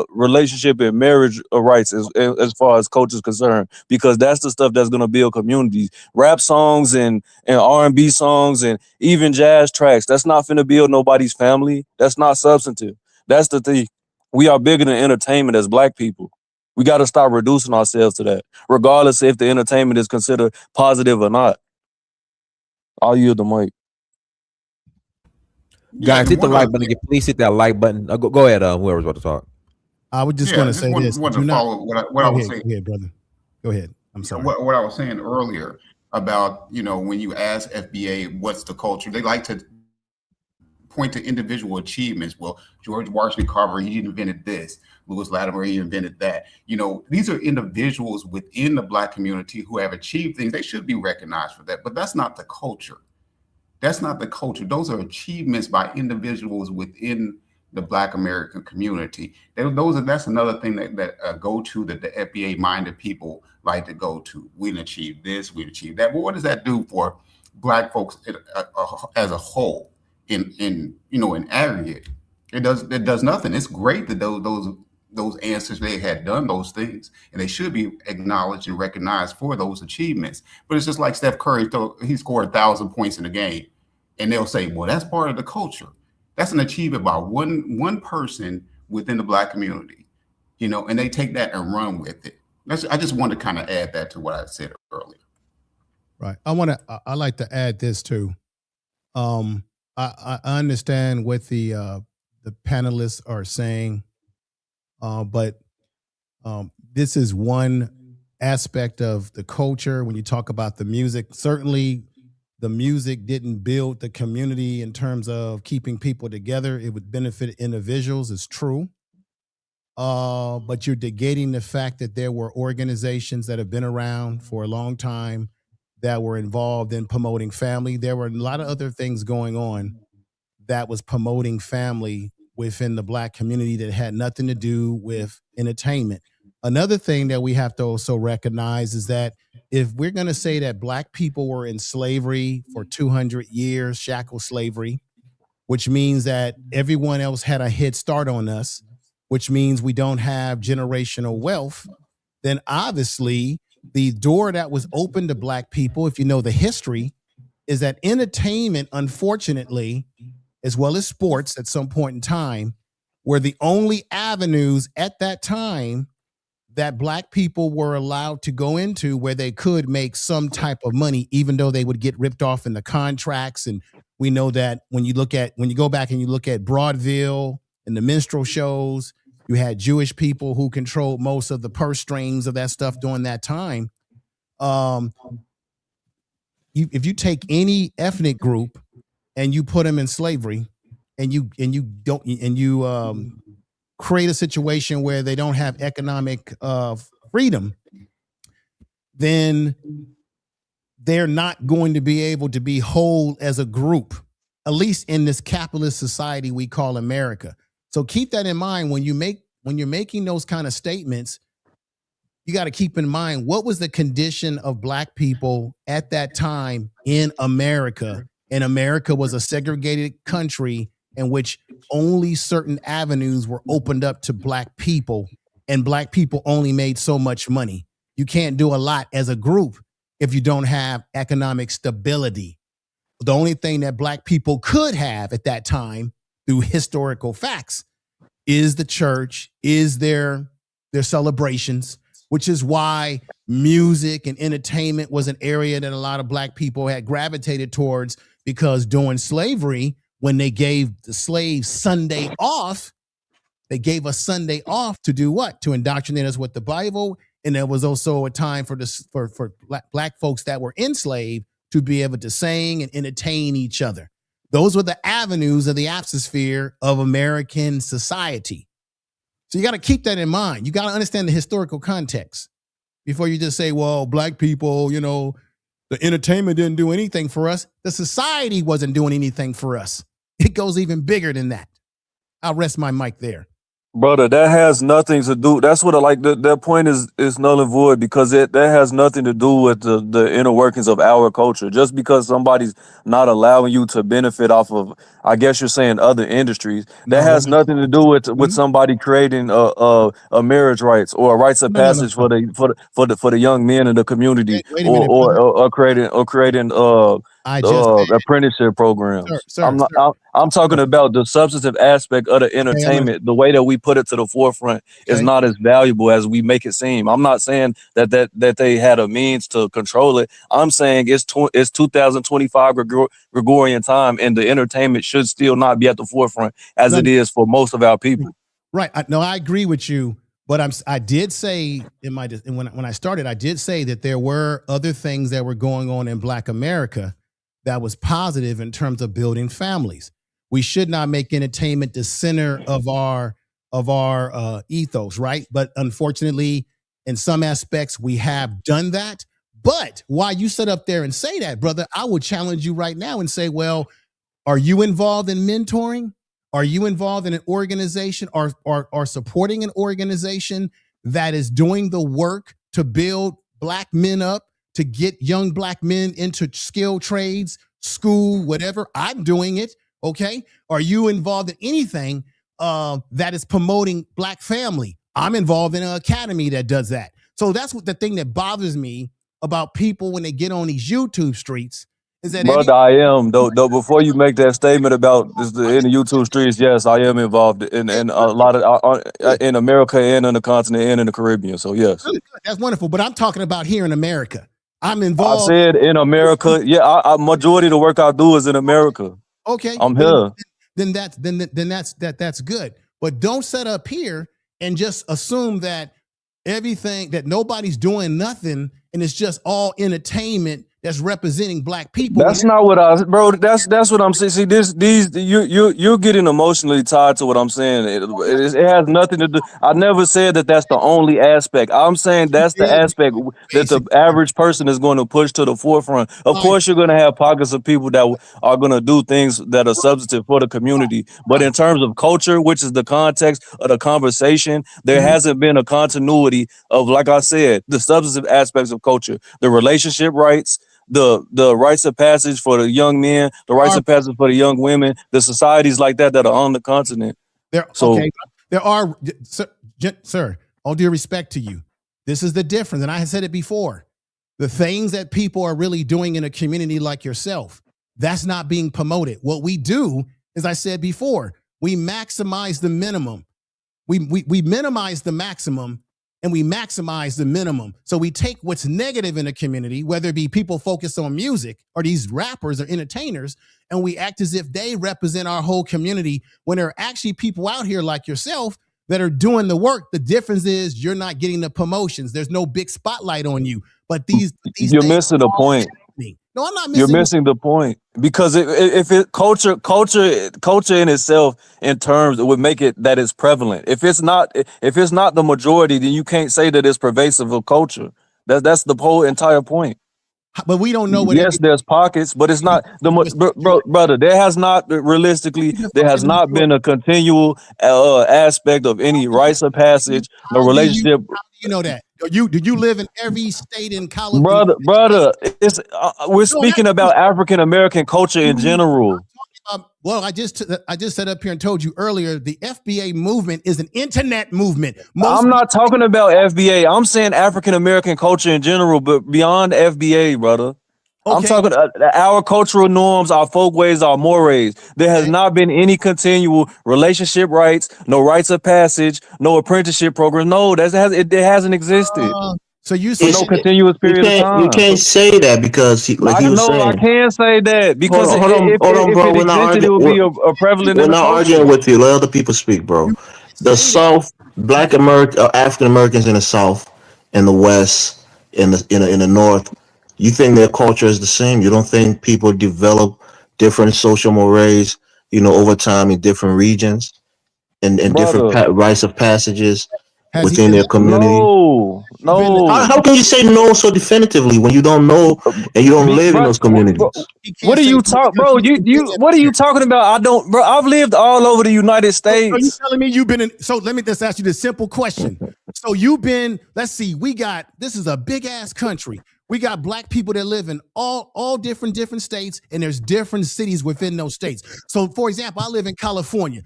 relationship and marriage rights as far as culture is concerned, because that's the stuff that's going to build communities. Rap songs and R&B songs and even jazz tracks, that's not going to build nobody's family. That's not substantive. That's the thing. We are bigger than entertainment as Black people. We got to stop reducing ourselves to that, regardless if the entertainment is considered positive or not. I'll yield the mic. Guys, hit the one like other button. thing, Please hit that like button. Go ahead, whoever's about to talk. I was just yeah, going to just say this. wanted Do to not follow what I go was ahead. saying. Go ahead, brother. Go ahead. I'm sorry. What I was saying earlier about, when you ask FBA what's the culture, they like to point to individual achievements. Well, George Washington Carver, he invented this. Lewis Latimer, he invented that. These are individuals within the Black community who have achieved things. They should be recognized for that, but that's not the culture. That's not the culture. Those are achievements by individuals within the Black American community. That's another thing that go to that the FBA minded people like to go to. We achieved this, we achieved that. But what does that do for Black folks as a whole? In aggregate, it does nothing. It's great that those ancestors, they had done those things, and they should be acknowledged and recognized for those achievements. But it's just like Steph Curry, he scored 1,000 points in a game, and they'll say, well, that's part of the culture. That's an achievement by one person within the Black community, and they take that and run with it. I just want to kind of add that to what I said earlier. Right. I like to add this too. I understand what the panelists are saying, but this is one aspect of the culture. When you talk about the music, certainly the music didn't build the community in terms of keeping people together. It would benefit individuals, it's true. But you're negating the fact that there were organizations that have been around for a long time that were involved in promoting family. There were a lot of other things going on that was promoting family within the Black community that had nothing to do with entertainment. Another thing that we have to also recognize is that if we're going to say that Black people were in slavery for 200 years, shackle slavery, which means that everyone else had a head start on us, which means we don't have generational wealth, then obviously the door that was open to Black people, if you know the history, is that entertainment, unfortunately, as well as sports at some point in time, were the only avenues at that time that Black people were allowed to go into where they could make some type of money, even though they would get ripped off in the contracts. And we know that when you go back and you look at Broadville and the minstrel shows, you had Jewish people who controlled most of the purse strings of that stuff during that time. If you take any ethnic group and you put them in slavery, and you create a situation where they don't have economic freedom, then they're not going to be able to be whole as a group, at least in this capitalist society we call America. So keep that in mind when you're making those kind of statements. You got to keep in mind what was the condition of Black people at that time in America. And America was a segregated country in which only certain avenues were opened up to Black people, and Black people only made so much money. You can't do a lot as a group if you don't have economic stability. The only thing that Black people could have at that time through historical facts is the church, is their celebrations, which is why music and entertainment was an area that a lot of Black people had gravitated towards, because during slavery, when they gave the slaves Sunday off, they gave us Sunday off to do what? To indoctrinate us with the Bible. And there was also a time for black folks that were enslaved to be able to sing and entertain each other. Those were the avenues of the atmosphere of American society. So you got to keep that in mind. You got to understand the historical context before you just say, well, Black people, you know, the entertainment didn't do anything for us. The society wasn't doing anything for us. It goes even bigger than that. I'll rest my mic there. Brother, that has nothing to do. That's what I like. That point is null and void, because that has nothing to do with the inner workings of our culture. Just because somebody's not allowing you to benefit off of, I guess you're saying, other industries, that has nothing to do with somebody creating a marriage rights or a rites of passage for the young men in the community, wait a minute, or creating apprenticeship programs. I'm talking about the substantive aspect of the entertainment. The way that we put it to the forefront is not as valuable as we make it seem. I'm not saying that they had a means to control it. I'm saying it's 2025 Gregorian time, and the entertainment should still not be at the forefront as it is for most of our people. Right. I agree with you. But I did say when I started, I did say that there were other things that were going on in Black America that was positive in terms of building families. We should not make entertainment the center of our ethos, right? But unfortunately, in some aspects, we have done that. But while you sit up there and say that, brother, I would challenge you right now and say, well, are you involved in mentoring? Are you involved in an organization or supporting an organization that is doing the work to build Black men up, to get young Black men into skilled trades, school, whatever? I'm doing it. Okay. Are you involved in anything that is promoting Black family? I'm involved in an academy that does that. So that's what the thing that bothers me about people when they get on these YouTube streets is that, brother, I am though. Before you make that statement about this in the YouTube streets, yes, I am involved in a lot of in America and on the continent and in the Caribbean. So yes, good. That's wonderful. But I'm talking about here in America. I'm involved. I said in America. Yeah, majority of the work I do is in America. Okay, I'm here. Then that's good. But don't set up here and just assume that everything, that nobody's doing nothing and it's just all entertainment that's representing Black people. That's not what bro. That's what I'm saying. See, you're getting emotionally tied to what I'm saying. It has nothing to do. I never said that that's the only aspect. I'm saying that's the aspect that the average person is going to push to the forefront. Of course, you're going to have pockets of people that are going to do things that are substantive for the community. But in terms of culture, which is the context of the conversation, there hasn't been a continuity of, like I said, the substantive aspects of culture, the relationship rights, the rites of passage for the young men, the rites of passage for the young women, the societies like that are on the continent. There are, sir, all due respect to you, this is the difference. And I had said it before. The things that people are really doing in a community like yourself, that's not being promoted. What we do, as I said before, we maximize the minimum. We minimize the maximum and we maximize the minimum. So we take what's negative in a community, whether it be people focused on music or these rappers or entertainers, and we act as if they represent our whole community when there are actually people out here like yourself that are doing the work. The difference is you're not getting the promotions. There's no big spotlight on you. But these you're missing the point. No, I'm not missing. You're missing the point, because if culture in itself, in terms, it would make it that it's prevalent. If it's not the majority, then you can't say that it's pervasive of culture. That's the whole entire point. But we don't know what. Yes, there's pockets, but it's not brother. There has not been a continual aspect of any rites of passage, no relationship. How do you know that? Did you live in every state in California? Brother, it's we're speaking about African American culture in general. Well, I just said up here and told you earlier, the FBA movement is an internet movement. Most I'm not talking about FBA. I'm saying African American culture in general, but beyond FBA, brother. I'm Okay. talking our cultural norms, our folkways, our mores. There has Okay. not been any continual relationship rights, no rights of passage, no apprenticeship program. No, it hasn't existed So you for no saying continuous You period of can't you time. can't say that because like he was I saying. can say that because Hold on, if bro. it existed, it would be a prevalent We're in the not culture. arguing with you. Let other people speak, bro. you The say that? South, Black American, African Americans in the South, in the West, in the North. You think their culture is the same? You don't think people develop different social mores, over time in different regions and different Brother. rites of passages Has he within their developed? community? No, Been no. How can you say no so definitively when you don't know and you don't live in those communities? He What can't are say you no talk, because bro? he hasn't been What are there. you talking about? I don't, bro. I've lived all over the United So you States. telling me you've been in? So let me just ask you this simple question. So you've been. Let's see. This is a big ass country. We got black people that live in all different states, and there's different cities within those states. So, for example, I live in California.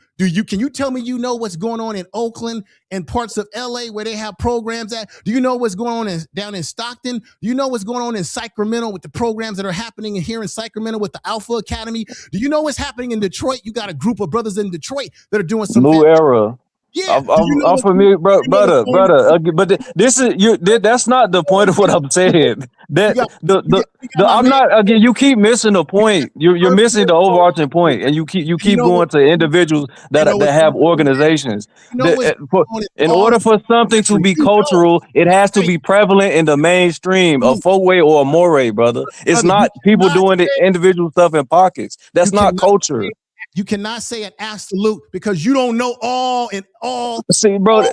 Can you tell me what's going on in Oakland and parts of LA where they have programs at? Do you know what's going on down in Stockton? Do you know what's going on in Sacramento with the programs that are happening here in Sacramento with the Alpha Academy? Do you know what's happening in Detroit? You got a group of brothers in Detroit that are doing some New era. yeah. Do you know I'm familiar, you know what's brother, going brother. on? But this is you. That's not the point of what I'm saying. You That got you got my I'm man. not again. You keep missing the point. You're missing the overarching point, and you keep going to individuals You know that what's have going on? organizations. You know what's going on in In all order for something to country. be You know. cultural, it has to Hey, be prevalent in the mainstream, a you, folkway or a moray, brother. It's brother, you not people cannot doing the say individual stuff in pockets. you That's not cannot culture. you cannot say an absolute because you don't know all See, bro,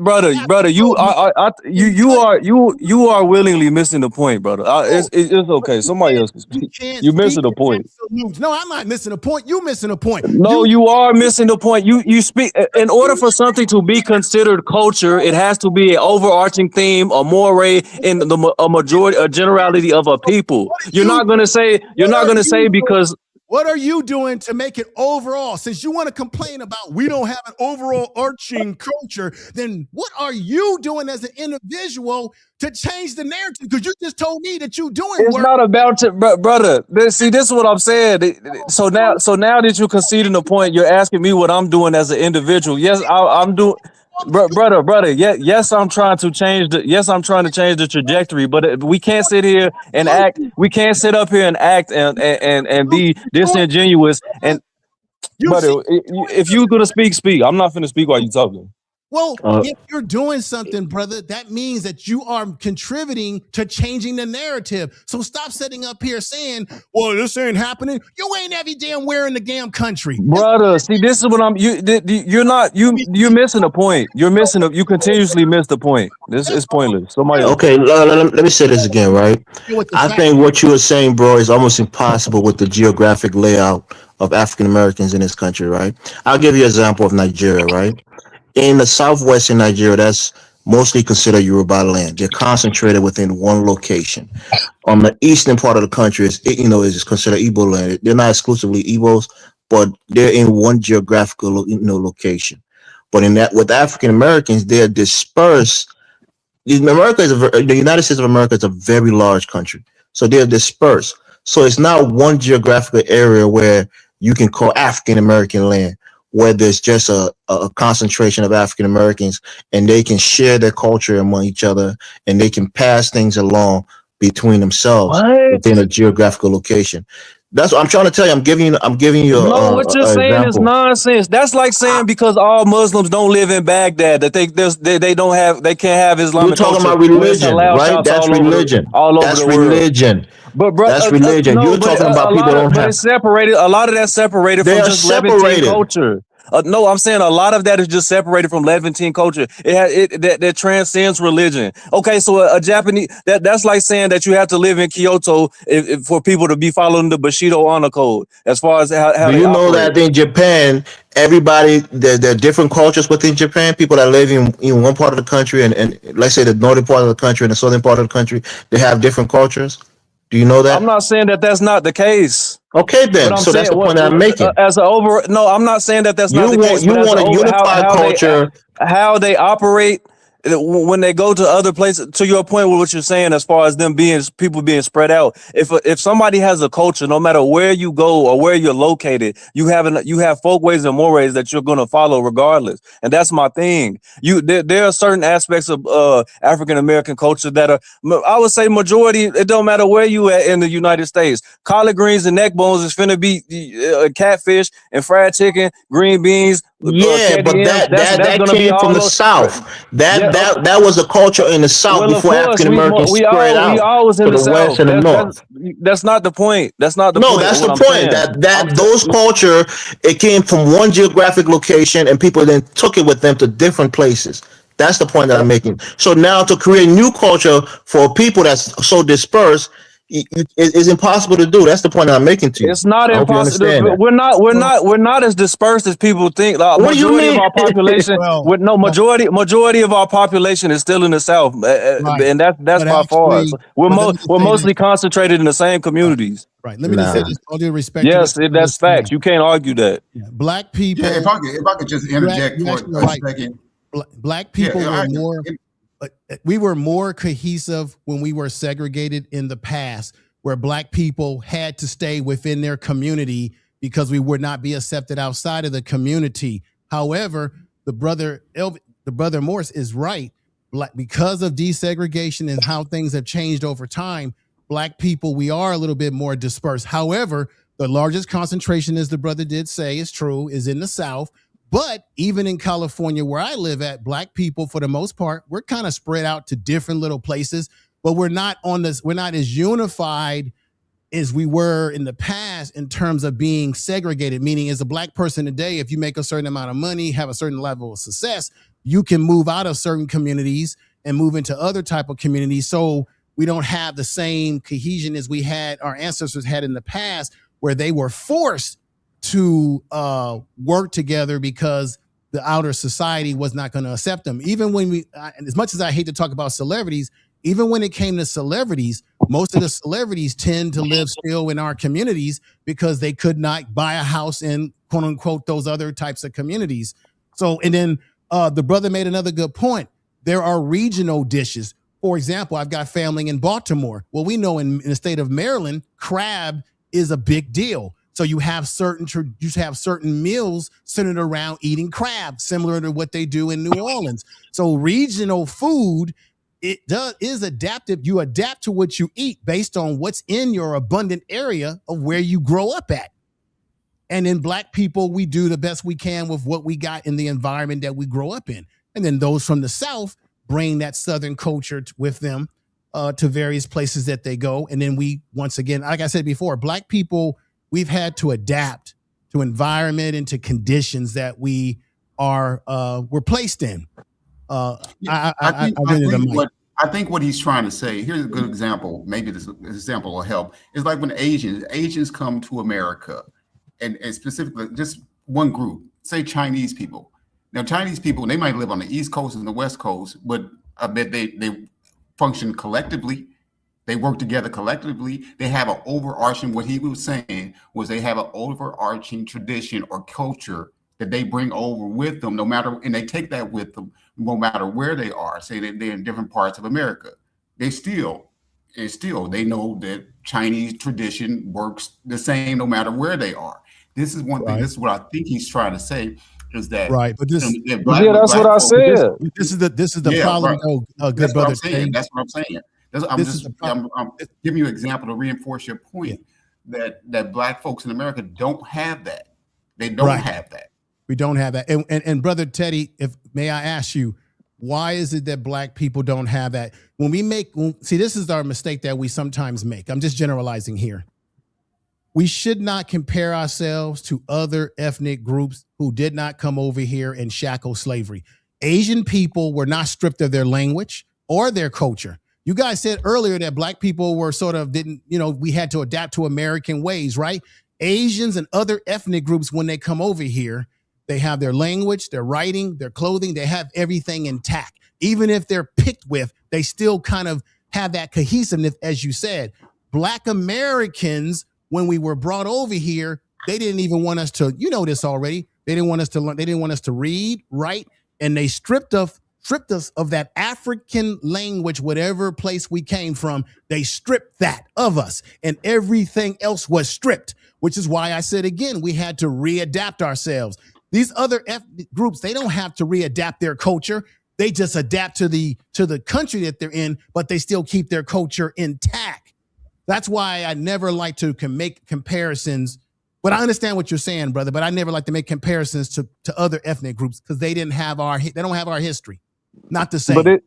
brother, you absolute you are willingly missing the point, brother. It's okay. Somebody else can you speak. can't You speak missing the in point. absolutes. No, I'm not missing a point. You missing a point. No, you are missing the point. You speak in order for something to be considered culture, it has to be an overarching theme, a moray, in a majority, a generality of a people. You're not gonna say because What are you doing to make it overall? Since you want to complain about we don't have an overall arching culture, then what are you doing as an individual to change the narrative? Because you just told me that you doing it's work. not about to, brother. See, this is what I'm saying. So now that you're conceding the point, you're asking me what I'm doing as an individual. Yes, I'm doing. Brother, yes, I'm trying to change I'm trying to change the trajectory, but we can't sit here and act. We can't sit up here and act and be disingenuous. And You see, brother, if you're gonna speak. I'm not finna speak while you talking. well, Uh, if you're doing something, brother, that means that you are contributing to changing the narrative. So stop sitting up here saying, well, this ain't happening. You ain't every damn where in the damn country. Brother, see, this is what you're missing the point. You continuously miss the point. This is pointless. Somebody else. okay, let me say this again, right? With the I fact, think what you were saying, bro, is almost impossible with the geographic layout of African Americans in this country, right? I'll give you an example of Nigeria, right? In the southwestern Nigeria, that's mostly considered Yoruba land. They're concentrated within one location. On the eastern part of the country, is considered Igbo land. They're not exclusively Igbos, but they're in one geographical, location. But in that, with African Americans, they're dispersed. The United States of America is a very large country, so they're dispersed. So it's not one geographical area where you can call African American land, where there's just a concentration of African Americans, and they can share their culture among each other, and they can pass things along between themselves What? within a geographical location. That's what I'm trying to tell you. I'm giving you No, what you're a saying is example. nonsense. That's like saying because all Muslims don't live in Baghdad that they can't have We're Islamic talking culture about when it's religion, allowed right? shops That's religion. all over That's the world. religion. But That's religion. no, You're talking about people don't have. it's separated. A lot of that's separated They from are just Levantine separated. culture. No, I'm saying a lot of that is just separated from Levantine culture. That transcends religion. Okay, so a Japanese that's like saying that you have to live in Kyoto for people to be following the Bushido honor code as far as how Do they you know operate. that in Japan, there are different cultures within Japan? People that live in one part of the country and let's say the northern part of the country and the southern part of the country, they have different cultures. Do you know that? I'm not saying that that's not the case. Okay, But then. I'm So that's saying the point that I'm making. as an over. No, I'm not saying that that's not You the case. want But as an a over, unified culture. how they operate when they go to other places. To your point with what you're saying, as far as them being people being spread out. If somebody has a culture, no matter where you go or where you're located, you have folkways and mores that you're going to follow regardless. And that's my thing. There are certain aspects of African American culture that are, I would say, majority. It don't matter where you at in the United States. Collard greens and neck bones is finna be catfish and fried chicken, green beans. Yeah, but that's that gonna be came from all the over. South. Yeah, That was a culture in the South well, of before course, African Americans spread we out always in to the the West South. and the North. That's not the point. That's not the No, point of that's what the I'm point. saying. Those culture, it came from one geographic location, and people then took it with them to different places. That's the point that I'm making. So now to create new culture for people that's so dispersed, it is impossible to do. That's the point that I'm making to you. It's not I hope you impossible. understand that. We're not as dispersed as people think. Like, What do you majority of mean? our population, Well, majority of our population is still in the South, right. and that's But by far. actually, We're but let me just say mostly this. concentrated in the same communities. Right. Let me just say Nah. this. All due respect to what Yes, the brother that's is saying. facts. You can't argue that. Yeah, black people. Yeah, if I could just interject you for actually are a right. second. Black Yeah, people were I, more. We were more cohesive when we were segregated in the past, where black people had to stay within their community because we would not be accepted outside of the community. However, the brother Morris is right. Because of desegregation and how things have changed over time, black people, we are a little bit more dispersed. However, the largest concentration, as the brother did say, is true, is in the South. But even in California, where I live at, black people, for the most part, we're kind of spread out to different little places, but we're not as unified as we were in the past in terms of being segregated. Meaning, as a black person today, if you make a certain amount of money, have a certain level of success, you can move out of certain communities and move into other type of communities. So we don't have the same cohesion as our ancestors had in the past, where they were forced to work together because the outer society was not going to accept them. Even when as much as I hate to talk about celebrities, even when it came to celebrities, most of the celebrities tend to live still in our communities because they could not buy a house in, quote unquote, those other types of communities. So, and then the brother made another good point. There are regional dishes. For example, I've got family in Baltimore. Well, we know in the state of Maryland, crab is a big deal. So you have certain meals centered around eating crab, similar to what they do in New Orleans. So regional food, is adaptive. You adapt to what you eat based on what's in your abundant area of where you grow up at. And in black people, we do the best we can with what we got in the environment that we grow up in. And then those from the South bring that Southern culture with them to various places that they go. And then we, once again, like I said before, black people, we've had to adapt to environment and to conditions that we're placed in. I think what he's trying to say, here's a good example. Maybe this example will help. It's like when Asians come to America, and specifically just one group, say Chinese people. Now, Chinese people, they might live on the East Coast and the West Coast, but I bet they function collectively. They work together collectively. They have an overarching, what he was saying was they have an overarching tradition or culture that they bring over with them, and they take that with them no matter where they are. Say that they're in different parts of America. They know that Chinese tradition works the same no matter where they are. This is one thing. This is what I think he's trying to say is that right. But this, that's what I said. This is the problem. Right. Good brother. That's what I'm saying. I'm giving you an example to reinforce your point that black folks in America don't have that. They don't have that. We don't have that. And brother Teddy, may I ask you, why is it that black people don't have that? This is our mistake that we sometimes make. I'm just generalizing here. We should not compare ourselves to other ethnic groups who did not come over here and shackle slavery. Asian people were not stripped of their language or their culture. You guys said earlier that black people were we had to adapt to American ways, right? Asians and other ethnic groups, when they come over here, they have their language, their writing, their clothing, they have everything intact. Even if they're picked with, they still kind of have that cohesiveness, as you said. Black Americans, when we were brought over here, they didn't even want us to, you know this already. They didn't want us to learn, they didn't want us to read, write, and they stripped us of that African language, whatever place we came from. They stripped that of us, and everything else was stripped, which is why I said again, we had to readapt ourselves. These other ethnic groups, they don't have to readapt their culture. They just adapt to the country that they're in, but they still keep their culture intact. That's why I never like to make comparisons. But I understand what you're saying, brother. But I never like to make comparisons to other ethnic groups because they don't have our history. Not the same. But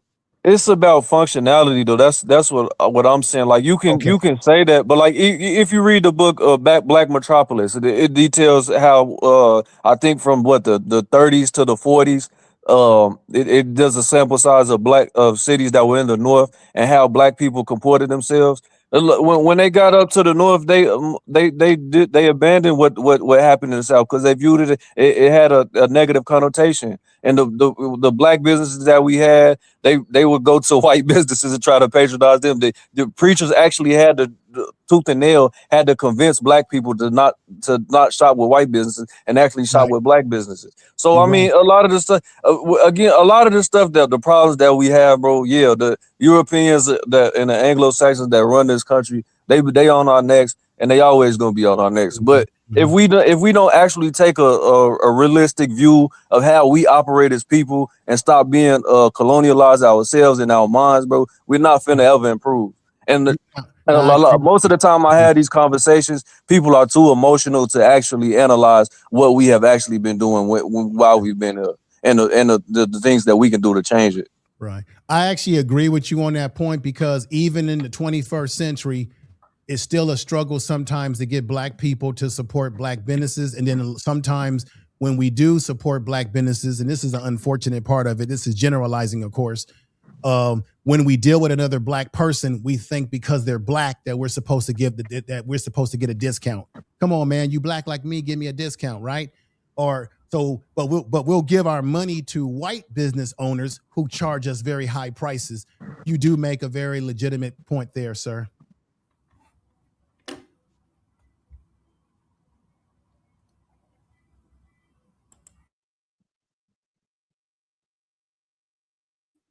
it's about functionality though. That's what I'm saying. Like you can say that, but like if you read the book Black Metropolis, it details how I think from what the 30s to the 40s, it does a sample size of cities that were in the north and how black people comported themselves. When they got up to the north, they abandoned what happened in the south because they viewed it had a negative connotation. And the black businesses that we had, they would go to white businesses and try to patronize them. The preachers actually had to tooth and nail had to convince black people to not shop with white businesses and actually shop with black businesses. So I mean, a lot of the stuff that the problems that we have, bro. Yeah, the Europeans that and the Anglo-Saxons that run this country, they on our necks, and they always gonna be on our necks. But if we don't actually take a realistic view of how we operate as people and stop being colonialized ourselves in our minds, bro, we're not finna ever improve. And most of the time I had these conversations, people are too emotional to actually analyze what we have actually been doing while we've been here and the things that we can do to change it. Right. I actually agree with you on that point because even in the 21st century, it's still a struggle sometimes to get black people to support black businesses. And then sometimes when we do support black businesses, and this is an unfortunate part of it, this is generalizing, of course, when we deal with another black person, we think because they're black that we're supposed to get a discount. Come on, man, you black like me, give me a discount, right? But we'll give our money to white business owners who charge us very high prices. You do make a very legitimate point there, sir.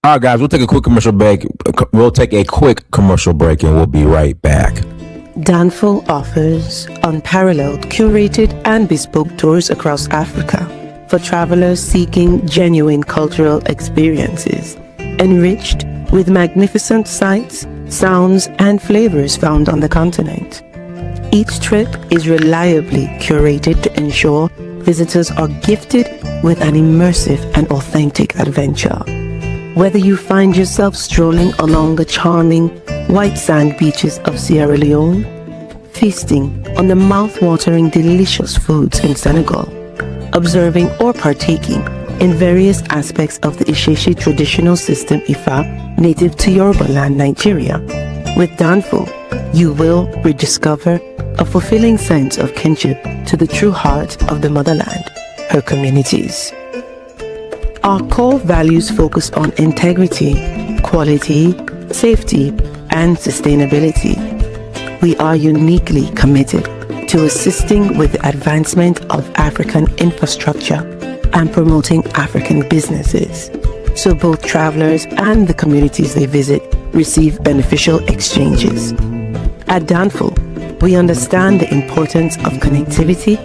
All right, guys, we'll take a quick commercial break. And we'll be right back. Danful offers unparalleled, curated, and bespoke tours across Africa for travelers seeking genuine cultural experiences, enriched with magnificent sights, sounds, and flavors found on the continent. Each trip is reliably curated to ensure visitors are gifted with an immersive and authentic adventure. Whether you find yourself strolling along the charming white sand beaches of Sierra Leone, feasting on the mouth-watering delicious foods in Senegal, observing or partaking in various aspects of the Isheshe traditional system Ifa, native to Yoruba land, Nigeria, with Danful, you will rediscover a fulfilling sense of kinship to the true heart of the motherland, her communities. Our core values focus on integrity, quality, safety, and sustainability. We are uniquely committed to assisting with the advancement of African infrastructure and promoting African businesses, so both travelers and the communities they visit receive beneficial exchanges. At Danful, we understand the importance of connectivity,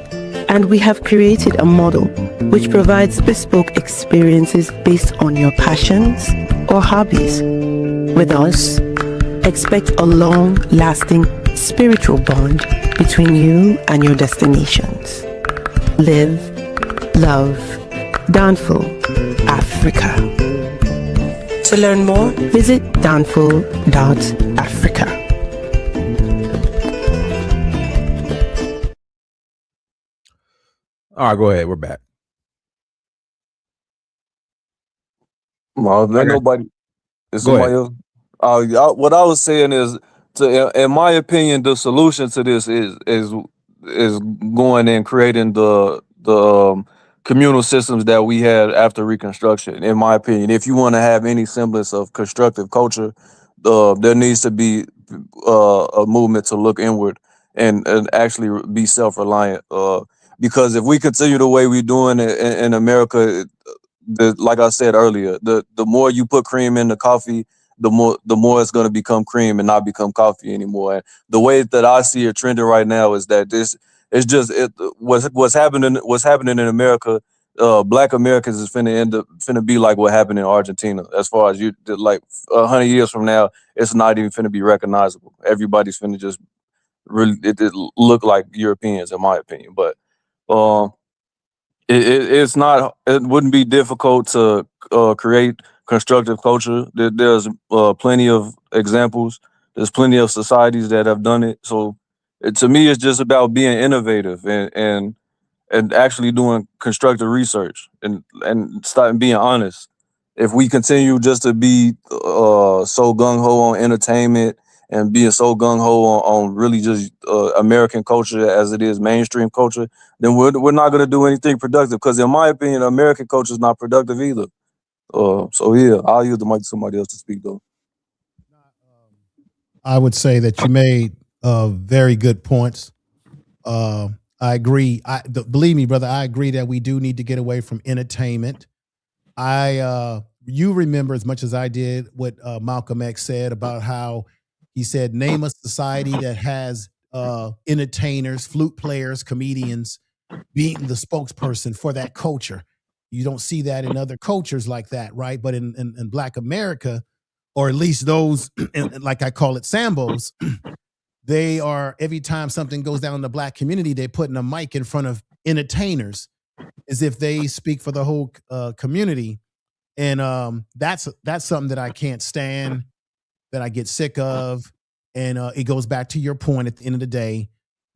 and we have created a model which provides bespoke experiences based on your passions or hobbies. With us, expect a long-lasting spiritual bond between you and your destinations. Live, love, Danful, Africa. To learn more, visit danful.africa. All right, go ahead. We're back. Well, let nobody. Is somebody else? What I was saying is, in my opinion, the solution to this is going and creating the communal systems that we had after Reconstruction. In my opinion, if you want to have any semblance of constructive culture, there needs to be a movement to look inward and actually be self-reliant. Because if we continue the way we're doing it in America, like I said earlier, the more you put cream in the coffee, the more it's going to become cream and not become coffee anymore. And the way that I see it trending right now is that what's happening in America. Black Americans is finna be like what happened in Argentina. As far as 100 years from now, it's not even finna be recognizable. Everybody's finna just really it look like Europeans, in my opinion. But it's not. It wouldn't be difficult to create constructive culture. There's plenty of examples. There's plenty of societies that have done it. So to me, it's just about being innovative and actually doing constructive research and starting being honest. If we continue just to be so gung ho on entertainment and being so gung ho on really just American culture as it is mainstream culture, then we're not going to do anything productive. Because in my opinion, American culture is not productive either. So yeah, I'll use the mic to somebody else to speak though. I would say that you made very good points. I agree. Believe me, brother, I agree that we do need to get away from entertainment. You remember as much as I did what Malcolm X said about how he said, name a society that has entertainers, flute players, comedians being the spokesperson for that culture. You don't see that in other cultures like that, right? But in Black America, or at least those, like I call it, Sambos, they are, every time something goes down in the Black community, they're putting a mic in front of entertainers as if they speak for the whole community. And that's something that I can't stand, that I get sick of. And it goes back to your point at the end of the day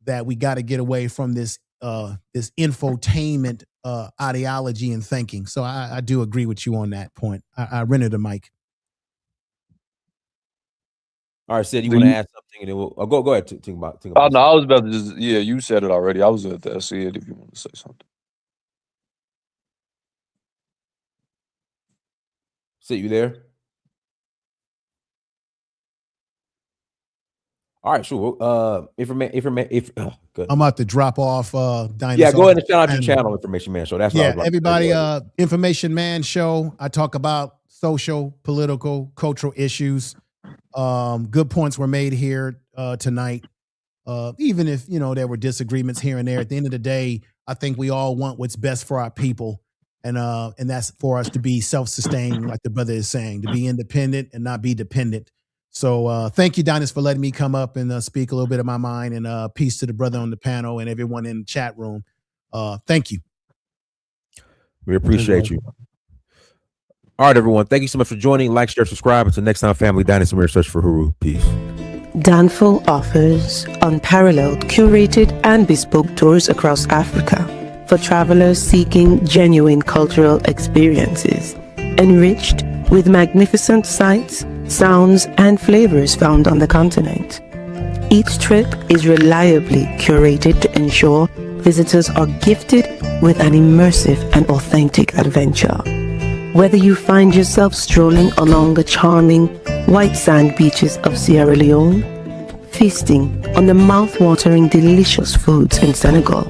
that we got to get away from this infotainment ideology and thinking. So I do agree with you on that point. I rented a mic. All right, Sid, you want to add something? And then we'll go ahead. Think about Oh no, I was about to just you said it already. I was at the Sid if you want to say something. Sid, you there? All right, sure. Good. I'm about to drop off. Dinosaur. Yeah, go ahead and shout out your channel, Information Man Show. That's what I was about everybody. to say. Information Man Show. I talk about social, political, cultural issues. Good points were made here tonight. Even if there were disagreements here and there, at the end of the day, I think we all want what's best for our people, and that's for us to be self-sustaining, like the brother is saying, to be independent and not be dependent. So thank you, Donis, for letting me come up and speak a little bit of my mind, and peace to the brother on the panel and everyone in the chat room. Thank you. We appreciate you. All right, everyone. Thank you so much for joining. Like, share, subscribe. Until next time, family. Donis Amir, search for Huru. Peace. Danful offers unparalleled, curated, and bespoke tours across Africa for travelers seeking genuine cultural experiences, enriched with magnificent sights, sounds, and flavors found on the continent. Each trip is reliably curated to ensure visitors are gifted with an immersive and authentic adventure. Whether you find yourself strolling along the charming white sand beaches of Sierra Leone, feasting on the mouth-watering delicious foods in Senegal,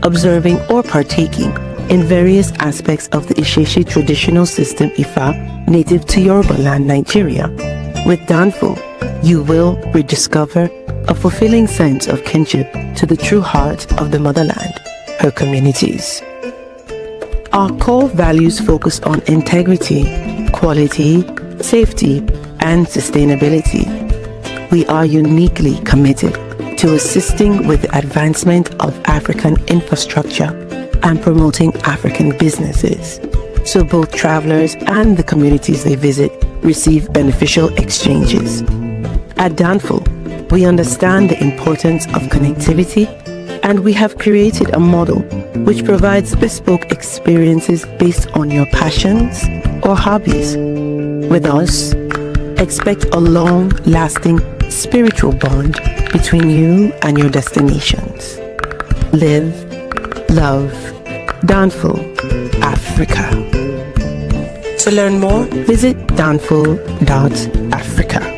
observing or partaking in various aspects of the Isheshi traditional system Ifa native to Yoruba land, Nigeria, with Danful, you will rediscover a fulfilling sense of kinship to the true heart of the motherland, her communities. Our core values focus on integrity, quality, safety, and sustainability. We are uniquely committed to assisting with the advancement of African infrastructure and promoting African businesses, so both travelers and the communities they visit receive beneficial exchanges. At Danful, we understand the importance of connectivity, and we have created a model which provides bespoke experiences based on your passions or hobbies. With us, expect a long-lasting spiritual bond between you and your destinations. Live, love, Danful, Africa. To learn more, visit danful.africa.